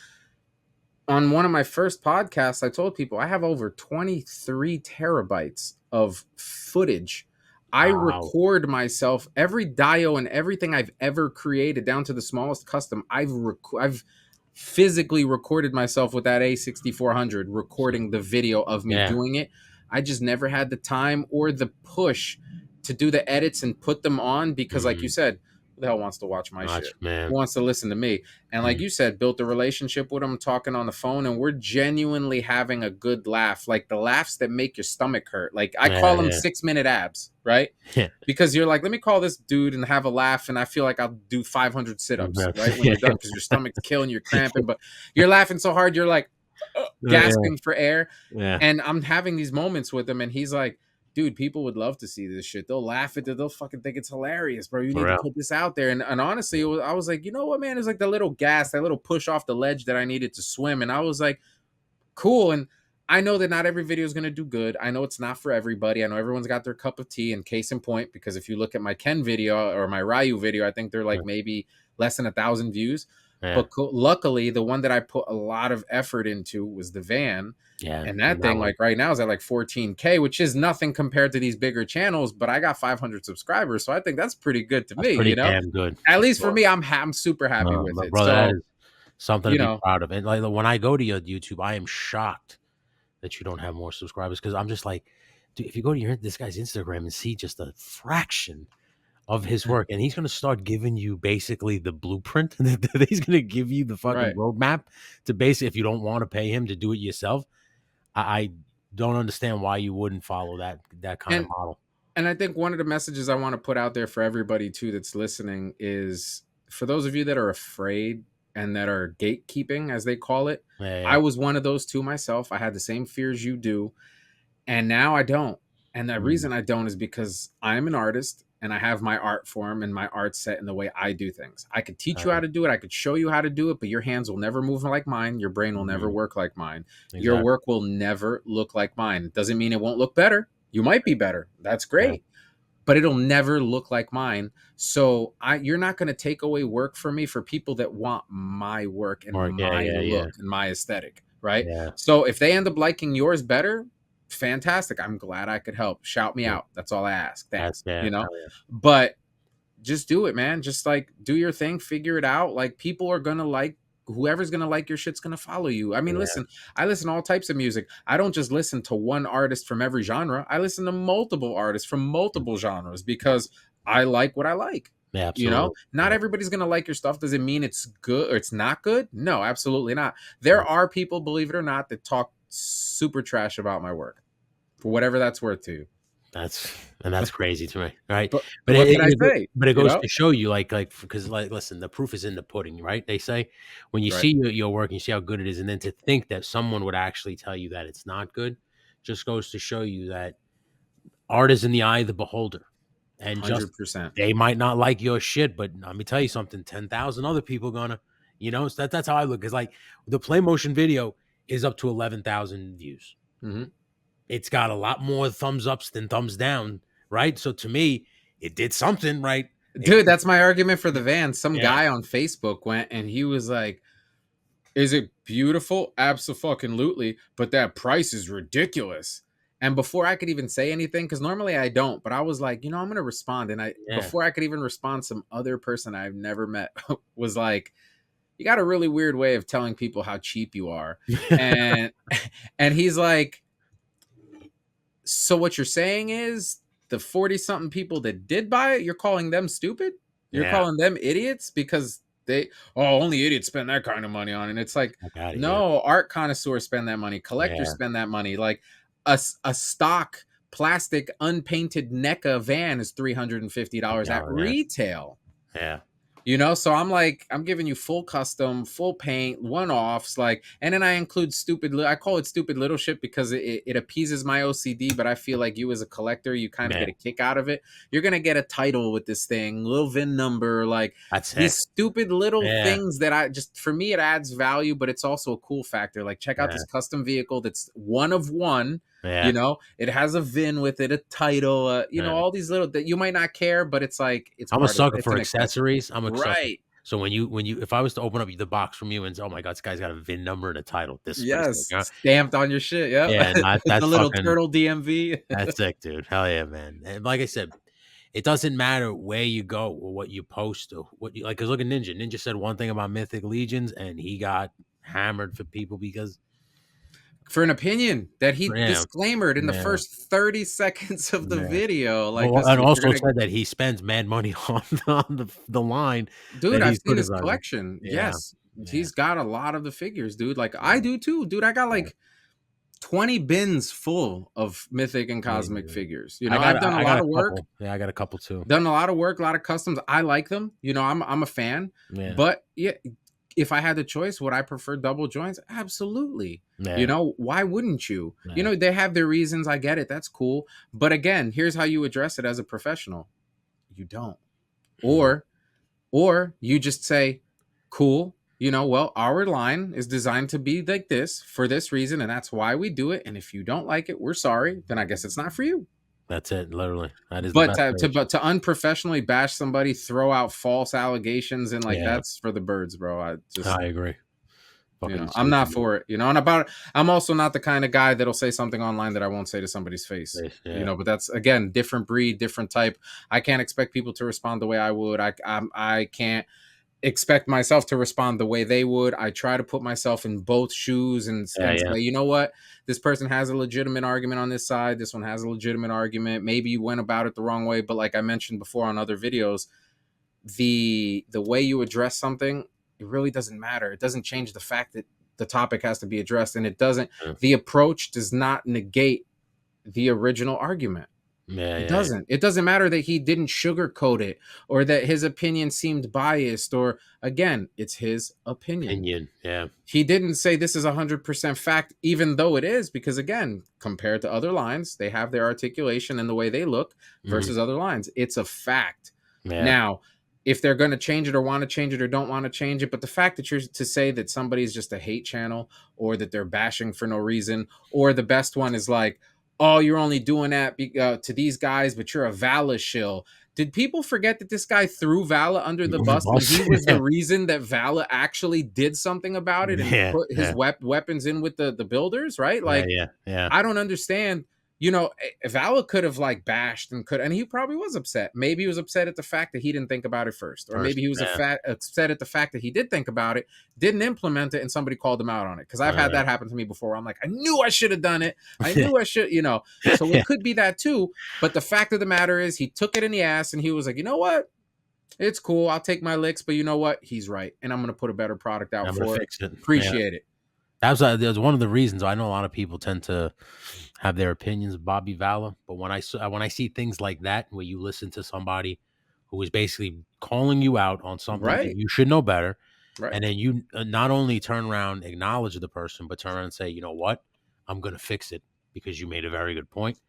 on one of my first podcasts, I told people I have over 23 terabytes of footage. I wow, record myself, every dio and everything I've ever created down to the smallest custom. I've physically recorded myself with that A6400 recording the video of me Yeah. doing it. I just never had the time or the push to do the edits and put them on because, like you Mhm. said, who the hell wants to watch my Gotcha, shit? Who man. wants to listen to me? And like Mm. you said, built a relationship with him, talking on the phone, and we're genuinely having a good laugh. Like the laughs that make your stomach hurt. Like I Yeah, call them yeah. 6-minute abs, right? Yeah. Because you're like, let me call this dude and have a laugh, and I feel like I'll do 500 sit-ups, right? When Yeah. you're done, because your stomach's killing, you're cramping, but you're laughing so hard, you're like Yeah. gasping for air. Yeah. And I'm having these moments with him, and he's like, dude, people would love to see this shit. They'll laugh at it. They'll fucking think it's hilarious, bro. You For need to real. put this out there. And honestly, I was like, you know what, man? It's like the little gas, that little push off the ledge that I needed to swim. And I was like, cool. And I know that not every video is going to do good. I know it's not for everybody. I know everyone's got their cup of tea. And case in point, because if you look at my Ken video or my Ryu video, I think they're Yeah. like maybe less than 1,000 views. Yeah. But luckily, the one that I put a lot of effort into was the van. Yeah. And And that that thing, one, like right now, is at like 14K, which is nothing compared to these bigger channels. But I got 500 subscribers, so I think that's pretty good to that's me. pretty damn good. At least for Well, me, I'm super happy with my it. brother, that So is something to you be know, proud of. And like when I go to your YouTube, I am shocked that you don't have more subscribers because I'm just like, dude, if you go to this guy's Instagram and see just a fraction of his work, and he's gonna start giving you basically the blueprint. He's gonna give you the fucking right. roadmap to basically, if you don't want to pay him to do it yourself. I don't understand why you wouldn't follow that kind of And model. And I think one of the messages I want to put out there for everybody too that's listening is for those of you that are afraid and that are gatekeeping, as they call it. Yeah, I yeah. was one of those too myself. I had the same fears you do, and now I don't. And the Mm, reason I don't is because I'm an artist and I have my art form and my art set in the way I do things. I could teach you how to do it, I could show you how to do it, but your hands will never move like mine. Your brain will never mhm, work like mine. Your exactly. work will never look like mine. Doesn't mean it won't look better. You might be better. That's Yeah. great, but it'll never look like mine. So you're not going to take away work from me for people that want my work and Mark. Yeah, my yeah, yeah, look and my aesthetic, right? yeah. So if they end up liking yours better, fantastic. I'm glad I could help. Shout me Yeah. out. That's all I ask. That's Thanks. yeah. You know, Hell yeah. but just do it, man. Just like do your thing, figure it out. Like people are gonna like whoever's gonna like your shit's gonna follow you. I mean, Yeah. listen, I listen to all types of music. I don't just listen to one artist from every genre. I listen to multiple artists from Mm, multiple genres because I like what I like. yeah, You know, absolutely. not Yeah. everybody's gonna like your stuff. Does it mean it's good or it's not good? No, absolutely not. There Mm, are people, believe it or not, that talk super trash about my work for whatever that's worth to you. that's crazy to me, right? But But what can I say? but it You goes know, to show you, like because like listen, the proof is in the pudding, right? They say when you right? see your work, and you see how good it is, and then to think that someone would actually tell you that it's not good, just goes to show you that art is in the eye of the beholder, and just 100%. they might not like your shit, but let me tell you something: 10,000 other people gonna, so that's how I look. Is like the play motion video is up to 11,000 views. Mhm. It's got a lot more thumbs ups than thumbs down, right? So to me, it did something right. Dude, that's my argument for the van. Some Yeah, guy on Facebook went and he was like, "Is it beautiful? Absolutely, but that price is ridiculous." And before I could even say anything, because normally I don't, but I was like, I'm gonna respond. And I yeah, before I could even respond, some other person I've never met was like, "You got a really weird way of telling people how cheap you are." And and he's like, so what you're saying is the 40 something people that did buy it, you're calling them stupid? You're yeah. calling them idiots because only idiots spend that kind of money on it. And it's like, Fuck out of here. no, art connoisseurs spend that money, collectors Yeah, spend that money. Like a stock plastic unpainted NECA van is $350 at yeah, retail. yeah. So I'm giving you full custom, full paint, one offs, like, and then I include I call it stupid little shit because it appeases my OCD, but I feel like you as a collector, you kind of Man, get a kick out of it. You're going to get a title with this thing, little VIN number, like that's these it. stupid little Yeah, things that for me, it adds value, but it's also a cool factor. Like, check out yeah, this custom vehicle that's one of one. yeah, It has a VIN with it, a title, yeah. all these little that you might not care, but it's like, it's I'm a part of sucker it's for an accessory. accessories. I'm a sucker. Right. So when you if I was to open up the box from you and say, "Oh my god, this guy's got a VIN number and a title," this is pretty sick. Yes, stamped on your shit, yep. Yeah, no, The that's little fucking turtle DMV. that's sick, dude. Hell yeah, man. And like I said, it doesn't matter where you go or what you post or what you like. Because look at Ninja. Ninja said one thing about Mythic Legions, and he got hammered for people because For an opinion that he yeah, disclaimed in the yeah, first 30 seconds of the yeah. video. Like, Well, and listen, if you're also gonna said that he spends mad money on the line dude, that I've he's seen his criticizing. collection. Yeah, Yes. yeah, He's got a lot of the figures, dude. Like I yeah, do too. Dude, I got yeah. like 20 bins full of mythic and Yeah, cosmic yeah. figures. You know, I've done a I got lot a of work, couple. Yeah, I got a couple too. done a lot of work, a lot of customs. I like them. You know, I'm a fan. Yeah, But yeah, if I had the choice, would I prefer double joints? Absolutely. You yeah, know, why wouldn't you? You yeah. know, they have their reasons. I get it. That's cool. But again, here's how you address it as a professional. You don't. Mhm. Or you just say, cool, you know, well, our line is designed to be like this for this reason, and that's why we do it. And if you don't like it, we're sorry. Then I guess it's not for you. That's it. Literally, that is the But best way. but to unprofessionally bash somebody, throw out false allegations, and like Yeah, that's for the birds, bro. I just, I agree. you Fucking know, I'm not for it. You know, and about I'm also not the kind of guy that'll say something online that I won't say to somebody's face. You yeah, know, but that's again different breed, different type. I can't expect people to respond the way I would. I can't expect myself to respond the way they would. I try to put myself in both shoes yeah, and yeah. say, you know what, this person has a legitimate argument on this side. This one has a legitimate argument. Maybe you went about it the wrong way, but like I mentioned before on other videos, the way you address something, it really doesn't matter. It doesn't change the fact that the topic has to be addressed, and it doesn't. Yeah, The approach does not negate the original argument. yeah, It yeah. doesn't. It doesn't matter that he didn't sugarcoat it or that his opinion seemed biased or again, it's his opinion. Opinion. Yeah. He didn't say this is 100% fact even though it is because again, compared to other lines, they have their articulation and the way they look Mhm. versus other lines. It's a fact. Yeah. Now, if they're going to change it or want to change it or don't want to change it, but the fact that you're to say that somebody's just a hate channel or that they're bashing for no reason, or the best one is like, oh, you're only doing that to these guys, but you're a Vala shill. Did people forget that this guy threw Vala under the The bus when boss. he was the reason that Vala actually did something about it and Yeah, put his yeah, weapons in with the builders, right? yeah, Like, yeah, yeah. I don't understand. You know, Vala could have like bashed and he probably was upset. Maybe he was upset at the fact that he didn't think about it first, or First, maybe he was yeah. upset at the fact that he did think about it, didn't implement it, and somebody called him out on it. Because I've had Uh, that happen to me before. I'm like, I knew I should have done it. I knew I should, you know. So it yeah. could be that too. But the fact of the matter is, he took it in the ass and he was like, you know what? It's cool. I'll take my licks, but you know what? He's right, and I'm going to put a better product out I'm gonna for it. fix it. Yeah. Appreciate it. That's one of the reasons I know a lot of people tend to have their opinions of Bobby Vala, but when I see things like that, where you listen to somebody who is basically calling you out on something that Right. you should know better, Right. and then you not only turn around, acknowledge the person, but turn around and say, you know what, I'm gonna fix it because you made a very good point.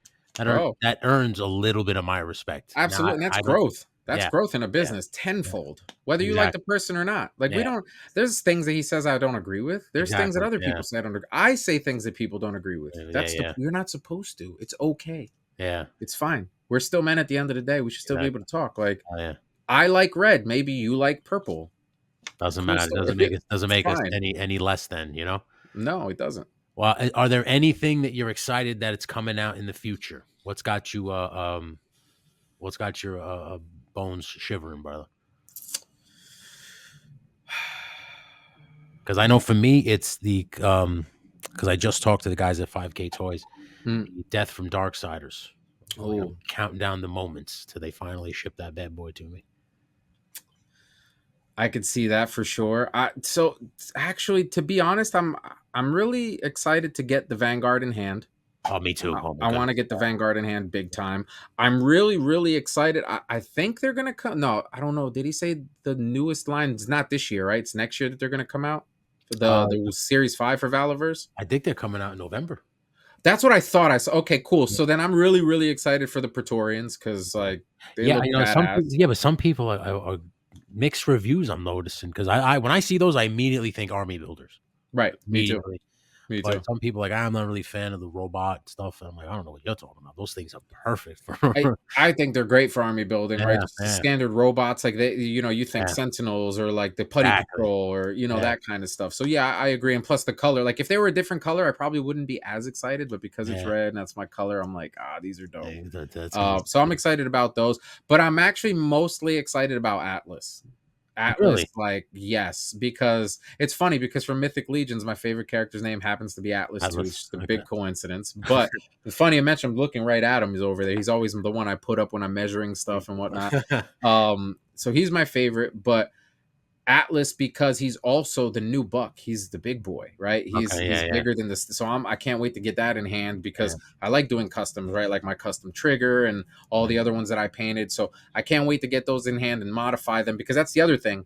Oh, That earns a little bit of my respect. Now absolutely. And that's I don't. growth. That's Yeah, growth in a yeah, business yeah, tenfold, whether you like the exactly. person or not. Like, we Yeah, don't, there's things that he says I don't agree with. There's things that exactly. other Yeah, people say I don't agree. I say things that people don't agree with. yeah, That's yeah, you're not supposed to. It's okay. yeah. It's fine. We're still men at the end of the day. We should still be able Exactly. to talk. Like, Oh, yeah. I like red. Maybe you like purple. Doesn't Cool matter. story. Doesn't It's make us fine. any less than, you know? No, it doesn't. Well, are there anything that you're excited that it's coming out in the future? What's got your bones shivering, brother? Because I know for me, it's the because I just talked to the guys at 5K Toys, Hmm. the Death from Darksiders. Like I'm Oh, counting down the moments till they finally ship that bad boy to me. I could see that for sure. So actually, to be honest, I'm really excited to get the Vanguard in hand. Oh, me too. Oh my I want to goodness. get the Vanguard in hand big time. I'm really, really excited. I think they're gonna come. No, I don't know. Did he say the newest line is not this year, right? It's next year that they're gonna come out. Uh, The Series 5 for Valaverse. I think they're coming out in November. That's what I thought. I saw. Okay, cool. Yeah. So then I'm really, really excited for the Praetorians because like they Yeah, look you know, badass. yeah, but some people are mixed reviews. I'm noticing because I when I see those, I immediately think army builders. Right. Me too. Immediately. Me But too. some people like, I'm not really a fan of the robot stuff. And I'm like, I don't know what you're talking about. Those things are perfect for I think they're great for army building, right? yeah, Just the yeah, standard robots, like they, you think yeah, Sentinels or like the Putty exactly. Patrol or Yeah, that kind of stuff. So yeah, I agree. And plus the color, like if they were a different color, I probably wouldn't be as excited. But because it's yeah. red and that's my color, I'm like, these are dope. That's amazing. So I'm excited about those, but I'm actually mostly excited about Atlas. Atlas, Really? like yes, because it's funny because for Mythic Legions, my favorite character's name happens to be Atlas too. It's Atlas. just a Okay. big coincidence. But it's funny I mentioned I'm looking right at him. He's over there. He's always the one I put up when I'm measuring stuff and whatnot. So he's my favorite, but Atlas because he's also the new buck. He's the big boy, right? Okay. He's Yeah. Yeah. bigger than this. So I can't wait to get that in hand Yeah. because I like doing customs, right? Like my custom trigger and all Yeah. the other ones that I painted. So I can't wait to get those in hand and modify them because that's the other thing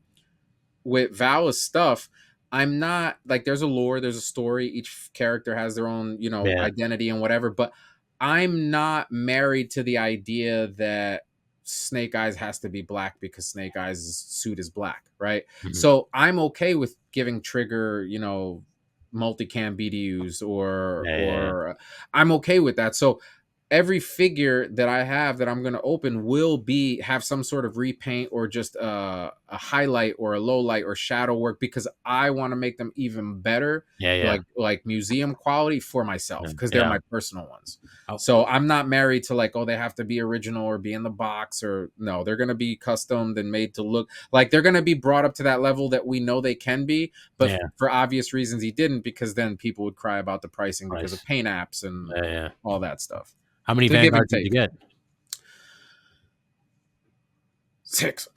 with Vala's stuff. I'm not like there's a lore, there's a story. Each character has their own, Yeah. identity and whatever. But I'm not married to the idea that Snake Eyes has to be black because Snake Eyes' suit is black, right? Mhm. So I'm okay with giving Trigger, multicam BDUs Yeah. Yeah. or I'm okay with that. So every figure that I have that I'm going to open will have some sort of repaint or just a highlight or a low light or shadow work because I want to make them even better, Yeah. Yeah. like museum quality for myself Yeah. because they're Yeah. my personal ones. Oh, So I'm not married to like, oh, they have to be original or be in the box or no, they're going to be customed and made to look like they're going to be brought up to that level that we know they can be. But yeah. for obvious reasons, he didn't because then people would cry about the pricing because of Price. paint apps and Yeah. Yeah. all that stuff. How many It's a give and Vanguards did you take. get? 6.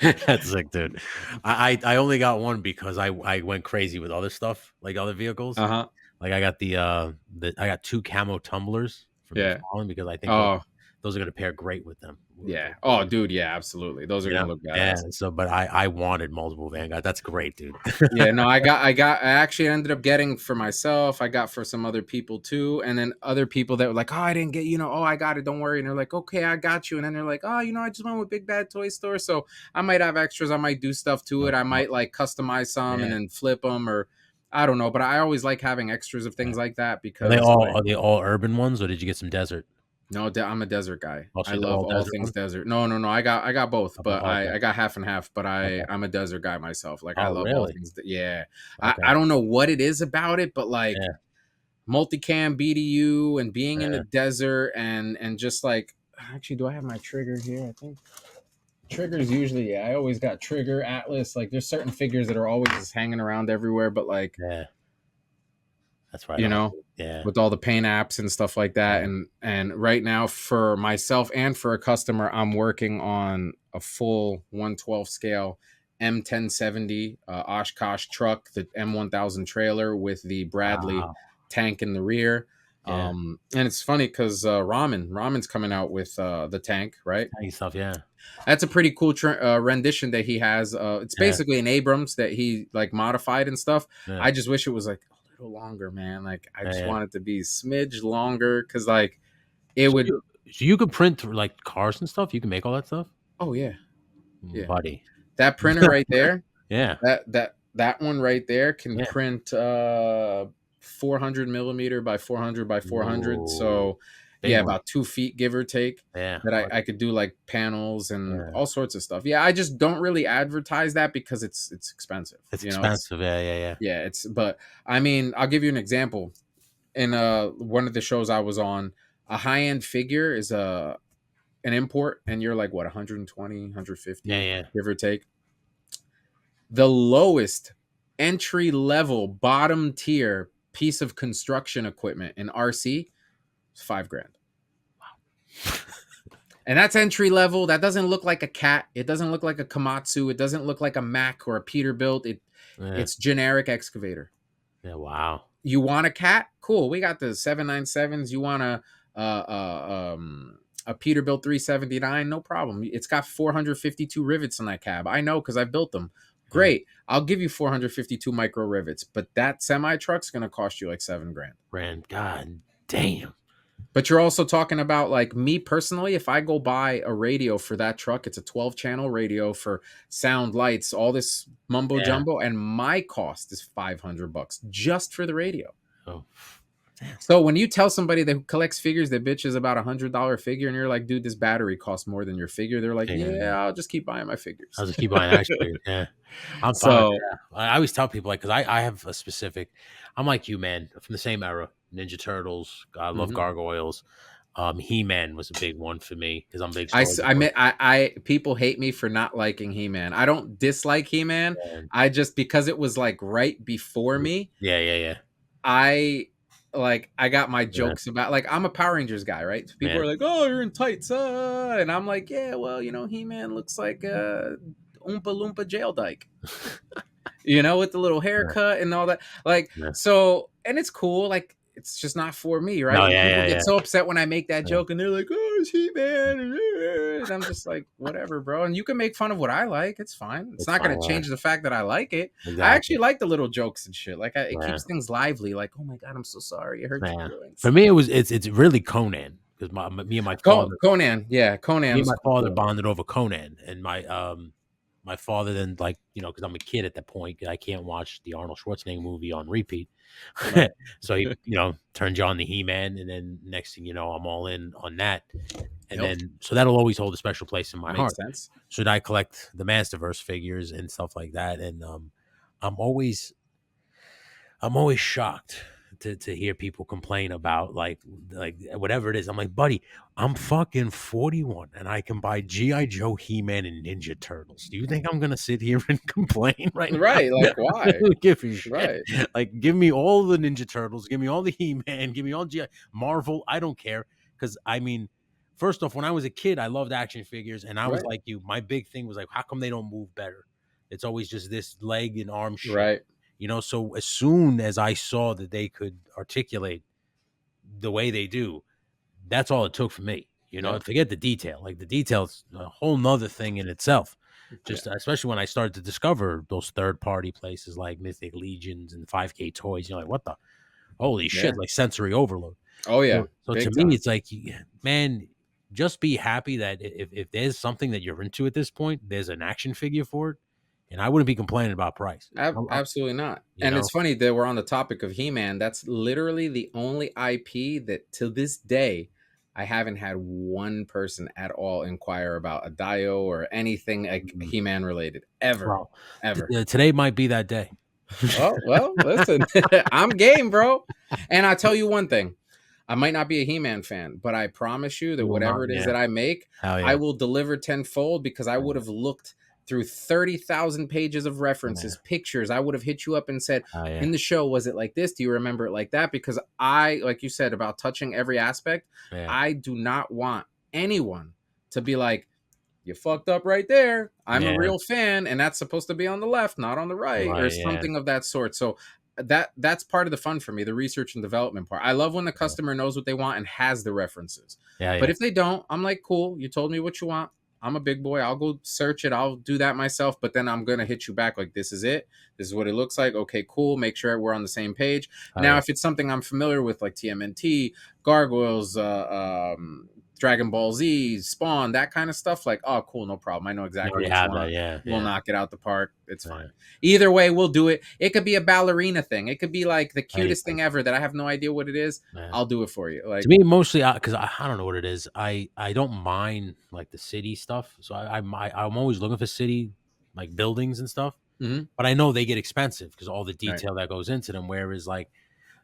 That's sick, dude. I only got one because I went crazy with other stuff, like other vehicles. Uh-huh. Like I got I got 2 camo tumblers from Yeah. McFarlane because I think Oh, those are gonna pair great with them. yeah. Oh, dude, yeah, absolutely. Those are You gonna know? look Yeah, badass. so but I wanted multiple Vanguard. That's great, dude. Yeah, no, I actually ended up getting for myself. I got for some other people too. And then other people that were like, oh, I didn't get, oh, I got it. Don't worry. And they're like, okay, I got you. And then they're like, oh, I just went with Big Bad Toy Store. So I might have extras. I might do stuff to No, it. I might like customize some and yeah, then flip them or I don't know. But I always like having extras of yeah. things like that because like, Are they all urban ones, or did you get some desert? no, I'm a desert guy. I Also, they're love all all desert things ones? desert. No, no, no. I got both, but Okay, I got half and half. But okay. I'm a desert guy myself. Like I Oh, love all really? things. Yeah, Okay. I don't know what it is about it, but like Yeah, multicam BDU and being in the yeah, desert and just like actually, do I have my trigger here? I think triggers usually. Yeah, I always got trigger Atlas. Like there's certain figures that are always just hanging around everywhere, but like yeah. That's right you on. know Yeah, with all the paint apps and stuff like that yeah, and right now for myself and for a customer I'm working on a full 112 scale M1070 Oshkosh truck, the M1000 trailer with the Bradley wow. tank in the rear. Yeah, And it's funny because Ramen's coming out with the tank, right? tiny stuff, yeah, That's a pretty cool rendition that he has. It's yeah, basically an Abrams that he like modified and stuff. yeah, I just wish it was like a little longer, man. Like I yeah, just yeah. want it to be a smidge longer because like it So would. you could print, like, cars and stuff? You can make all that stuff? Oh yeah, Mm, yeah. buddy. That printer right there, Yeah, that one right there can yeah. print 400 millimeter by 400 by 400. Whoa. So Big yeah, one. about 2 feet give or take. Yeah, That buddy. I could do like panels and Yeah. all sorts of stuff. Yeah, I just don't really advertise that because it's expensive. It's It's expensive. Yeah, yeah, yeah. yeah, but I mean, I'll give you an example. In one of the shows I was on, a high-end figure is an import and you're like what 120, Yeah, 150 yeah. give or take. The lowest entry level bottom tier piece of construction equipment in RC is 5 grand. And that's entry level. That doesn't look like a cat. It doesn't look like a Komatsu. It doesn't look like a Mac or a Peterbilt. Yeah. It's generic excavator. Yeah, wow. You want a cat? Cool. We got the 797s. You want uh, uh, um, a Peterbilt 379? No problem. It's got 452 rivets in that cab. I know because I built them. Yeah. Great. I'll give you 452 micro rivets, but that semi truck's going to cost you like 7 grand. Brand. God damn. But you're also talking about like me personally, if I go buy a radio for that truck, it's a 12 channel radio for sound, lights, all this mumbo Yeah. jumbo, and my cost is $500 just for the radio. Oh, damn. So when you tell somebody that collects figures that bitch is about $100 figure, and you're like, dude, this battery costs more than your figure, they're like, Yeah, yeah, yeah. I'll just keep buying my figures. I'll just keep buying action figures. Yeah, I'm fine with So that. I always tell people like because I have a specific. I'm like you, man, from the same era. Ninja Turtles. I love mhm. gargoyles. He Man was a big one for me because I'm a big I, Star s- I, Wars mean, I people hate me for not liking He Man. I don't dislike He Man. fan. I just because it was like right before me, Yeah, yeah, yeah, I I got my yeah, jokes about like I'm a Power Rangers guy, right? So people man. are like, "Oh, you're in tights," and I'm like, "Yeah, well, He Man looks like a Oompa Loompa jail dyke." With the little Yeah, haircut and all that. Like, yeah. so, and it's cool. Like, it's just not for me, right? No, And yeah, people yeah, get yeah, so upset when I make that yeah. joke and they're like, oh, it's He Man. And I'm just like, whatever, bro. And you can make fun of what I like. It's fine. It's It's not fine. going to Yeah, change the fact that I like it. I exactly. actually like the little jokes and shit. Like, it Yeah, keeps things lively. Like, oh my God, I'm so sorry. It hurt yeah. your For feelings. me, it's really Conan because me and my father Conan. Yeah, me Conan and was my father cool. bonded over Conan, and my father then like because I'm a kid at that point, I can't watch the Arnold Schwarzenegger movie on repeat, Right. so he turns you on the He Man, and then next thing you know, I'm all in on that, and Yep. then so that'll always hold a special place in my Makes heart. sense. Should I collect the Masterverse figures and stuff like that, and I'm always I'm always shocked to hear people complain about like whatever it is. I'm like, buddy, I'm fucking 41 and I can buy G.I. Joe, He-Man, and Ninja Turtles. Do you think I'm gonna sit here and complain right now? Right. Like, I why? don't give a shit. Right. Like, give me all the Ninja Turtles, give me all the He-Man, give me all G.I. Marvel. I don't care. Because I mean, first off, when I was a kid, I loved action figures, and I was Right. like you. My big thing was like, how come they don't move better? It's always just this leg and arm shit. Right. So as soon as I saw that they could articulate the way they do, that's all it took for me. Yep. Forget the detail. Like the detail's a whole nother thing in itself. Yeah. Just especially when I started to discover those third party places like Mythic Legions and 5K Toys, you're like, what the holy Yeah. shit, like sensory overload. Oh yeah. So to Big me, time. it's like, man, just be happy that if there's something that you're into at this point, there's an action figure for it, and I wouldn't be complaining about price. Absolutely not. You And know, it's funny that we're on the topic of He-Man. That's literally the only IP that to this day I haven't had one person at all inquire about a Dio or anything like Mhm. He-Man related ever, Well, ever. today might be that day. Oh, well, listen, I'm game, bro. And I tell you one thing. I might not be a He-Man fan, but I promise you that You will not. whatever it is Yeah. that I make, Hell I yeah. will deliver tenfold because I would have looked through 30,000 pages of Yeah. references, pictures. I would have hit you up and said, Oh yeah. in the show, was it like this? Do you remember it like that? Because like you said, about touching every aspect, Yeah. I do not want anyone to be like, you fucked up right there. I'm a Yeah. real fan, and that's supposed to be on the left, not on the right, or Right. Yeah. something of that sort. So that's part of the fun for me, the research and development part. I love when the Yeah. customer knows what they want and has the references. Yeah. But Yeah. if they don't, I'm like, cool, you told me what you want. I'm a big boy. I'll go search it. I'll do that myself. But then I'm gonna hit you back like, this is it. This is what it looks like. Okay, cool. Make sure we're on the same page. Oh Now, yeah. if it's something I'm familiar with, like TMNT, Gargoyles, Dragon Ball Z, Spawn, that kind of stuff, like, oh, cool, no problem. I know You exactly already what you have that. want. Yeah. We'll Yeah. knock it out the park. It's Yeah. fine. Either way, we'll do it. It could be a ballerina thing. It could be like the cutest Anything. thing ever that I have no idea what it is. Yeah. I'll do it for you. To Like, me, mostly because I don't know what it is. I don't mind like the city stuff. So I'm always looking for city like buildings and stuff. mhm, But I know they get expensive because all the right, detail that goes into them. Whereas like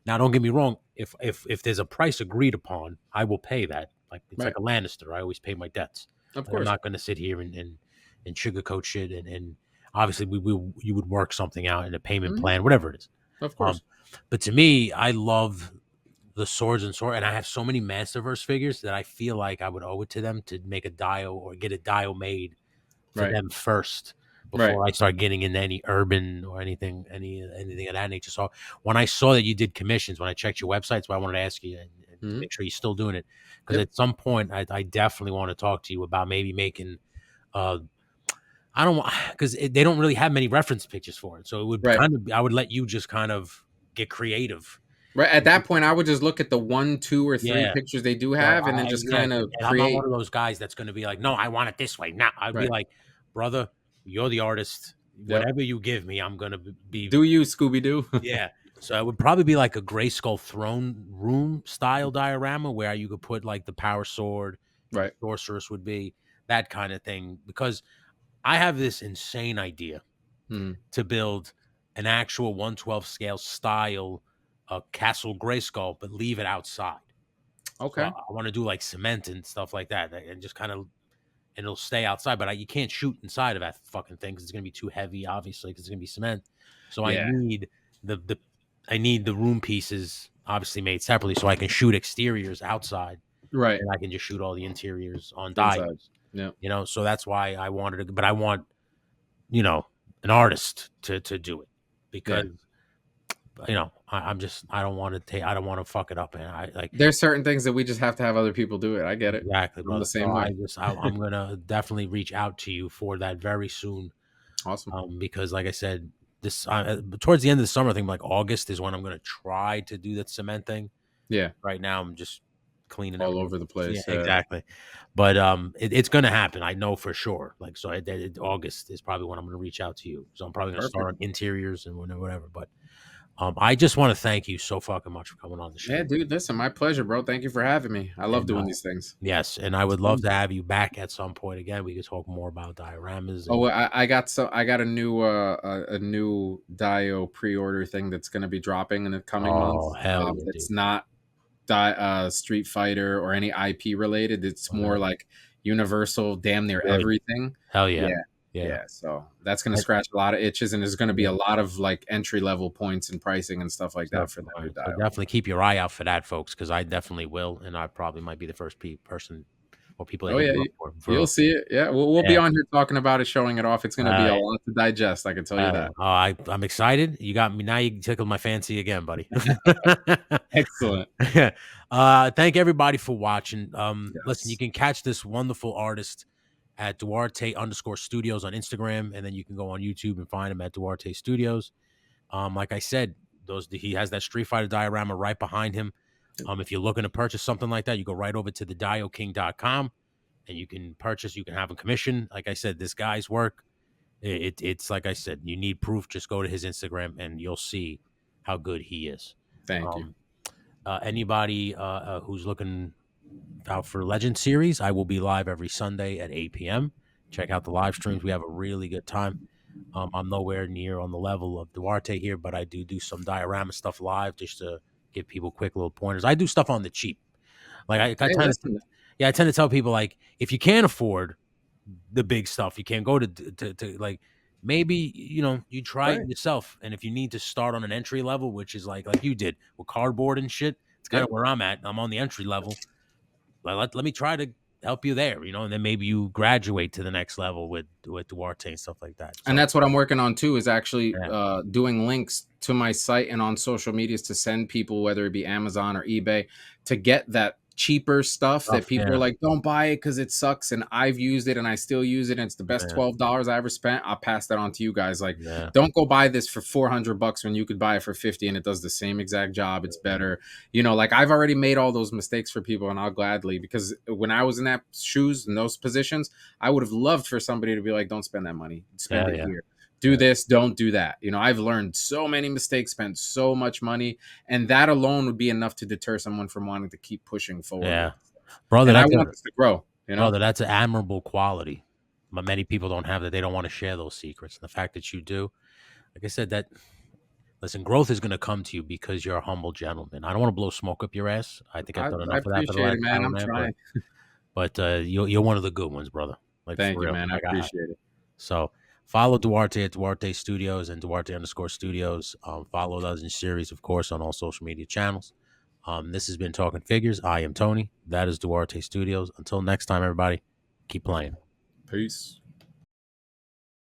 now, don't get me wrong. If there's a price agreed upon, I will pay that. Like it's like right, a Lannister. I always pay my debts. of Like, I'm course, not going to sit here and sugarcoat shit. And obviously, you would work something out in a payment mhm, plan, whatever it is. of Um, course, but to me, I love the swords and sword, and I have so many Masterverse figures that I feel like I would owe it to them to make a dio or get a dio made for right, them first right, before I start getting into any urban or anything of that nature. So when I saw that you did commissions, when I checked your website, that's why I wanted to ask you and to mhm, make sure you're still doing it. Because yep, at some point, I definitely want to talk to you about maybe making. Uh, I don't want because they don't really have many reference pictures for it, so it would right, kind of I would let you just kind of get creative Right at that point, I would just look at the 1, 2, or 3 Yeah. pictures they do So have, and then just yeah, kind of and I'm not one create. of those guys that's gonna be like, "No, I want it this way now." I'd be Right. like, "Brother, you're the artist. Yep. Whatever you give me, I'm gonna be." Do you, Scooby Doo? Yeah. So it would probably be like a Grayskull throne room style diorama where you could put like the power sword, the Right. sorceress would be, that kind of thing. Because I have this insane idea Mhm. to build an actual 1/12 scale style Castle Grayskull, but leave it outside. So Okay. I want to do like cement and stuff like that, and just kind of, and it'll stay outside. But you can't shoot inside of that fucking thing because it's gonna be too heavy, obviously, because it's gonna be cement. So I Yeah. need the I need the room pieces obviously made separately, so I can shoot exteriors outside, Right. and I can just shoot all the interiors on Inside. dies. Yeah. So that's why I wanted to, but I want, you know an artist to do it, Yeah. because I'm just, I don't want to fuck it up, and I like. There's certain things that we just have to have other people do it. I get it. Exactly, I'm the brother. So same way. I'm gonna definitely reach out to you for that very soon. Awesome. Because like I said, this towards the end of the summer, I think like August is when I'm gonna try to do that cement thing. Yeah. Right now, I'm just cleaning All everything. over the Yeah, place. exactly. But it's gonna happen. I know for sure. Like, so August is probably when I'm gonna reach out to you. So I'm probably gonna start Perfect. on interiors and whatever. But I just want to thank you so fucking much for coming on the Yeah, show. dude. Listen, my pleasure, bro. Thank you for having me. I love And doing these things. yes, and I It's would love fun. to have you back at some point again. We could talk more about dioramas Oh, and. well, I got a new a new Dio pre-order thing that's going to be dropping in the coming Oh, months. hell yeah, dude. It's not Street Fighter or any IP related. It's more Okay. like universal, damn near Really? everything. Hell yeah. Yeah, Yeah. yeah. So that's going to I scratch a lot of itches, and there's going to be yeah, a lot of like entry level points and pricing and stuff like so that for the new alright, so Dio. definitely keep your eye out for that, folks, because I definitely will, and I probably might be the first person or people that Oh hit yeah, you up you'll for see it. Yeah, we'll be yeah. on here talking about it, showing it off. It's going to be a lot to digest. I can tell you Yeah. that. Oh, I'm excited. You got me now. You tickled my fancy again, buddy. Excellent. Thank everybody for watching. Listen, you Yes. can catch this wonderful artist at Duarte_Studios on Instagram, and then you can go on YouTube and find him at Duarte Studios. Like I said, he has that Street Fighter diorama right behind him. If you're looking to purchase something like that, you go right over to the dioking.com and you can purchase, you can have him commission. Like I said, this guy's work, it's like I said, you need proof, just go to his Instagram and you'll see how good he is. Thank you. Um, Anybody who's looking out for Legend series, I will be live every Sunday at 8 p.m. Check out the live streams. We have a really good time. I'm nowhere near on the level of Duarte here, but I do some diorama stuff live just to give people quick little pointers. I do stuff on the cheap. Like I Hey, tend to, listen. yeah, I tend to tell people, like, if you can't afford the big stuff, you can't go to like, maybe you try it Right. yourself, and if you need to start on an entry level, which is like you did with cardboard and shit, it's kind of Yep. where I'm at. I'm on the entry level. Let me try to help you there, and then maybe you graduate to the next level with Duarte and stuff like that. And So that's what I'm working on too, is actually yeah, doing links to my site and on social medias to send people, whether it be Amazon or eBay, to get that cheaper stuff that stuff. people are Yeah, like, don't buy it because it sucks. And I've used it and I still use it. And it's the best yeah, $12 I ever spent. I'll pass that on to you guys. Like, yeah. don't go buy this for 400 bucks when you could buy it for 50 and it does the same exact job. It's better. Like I've already made all those mistakes for people and I'll gladly, because when I was in that shoes in those positions, I would have loved for somebody to be like, don't spend that money. Spend Yeah, it yeah, here. Do yeah, this, don't do that. I've learned so many mistakes, spent so much money, and that alone would be enough to deter someone from wanting to keep pushing forward yeah. with stuff. Brother, And I that's a want this to grow. brother, that's an admirable quality. But many people don't have that. They don't want to share those secrets. And the fact that you do, like I said, that listen, growth is going to come to you because you're a humble gentleman. I don't want to blow smoke up your ass. I think I've done I enough of that for the appreciate it, last man. hour I'm and a half. But trying. you're one of the good ones, brother. Like, for Thank you, real. man. I Like, appreciate it. so follow Duarte at Duarte Studios and Duarte_Studios. Follow us in series, of course, on all social media channels. This has been Talking Figures. I am Tony. That is Duarte Studios. Until next time, everybody, keep playing. Peace.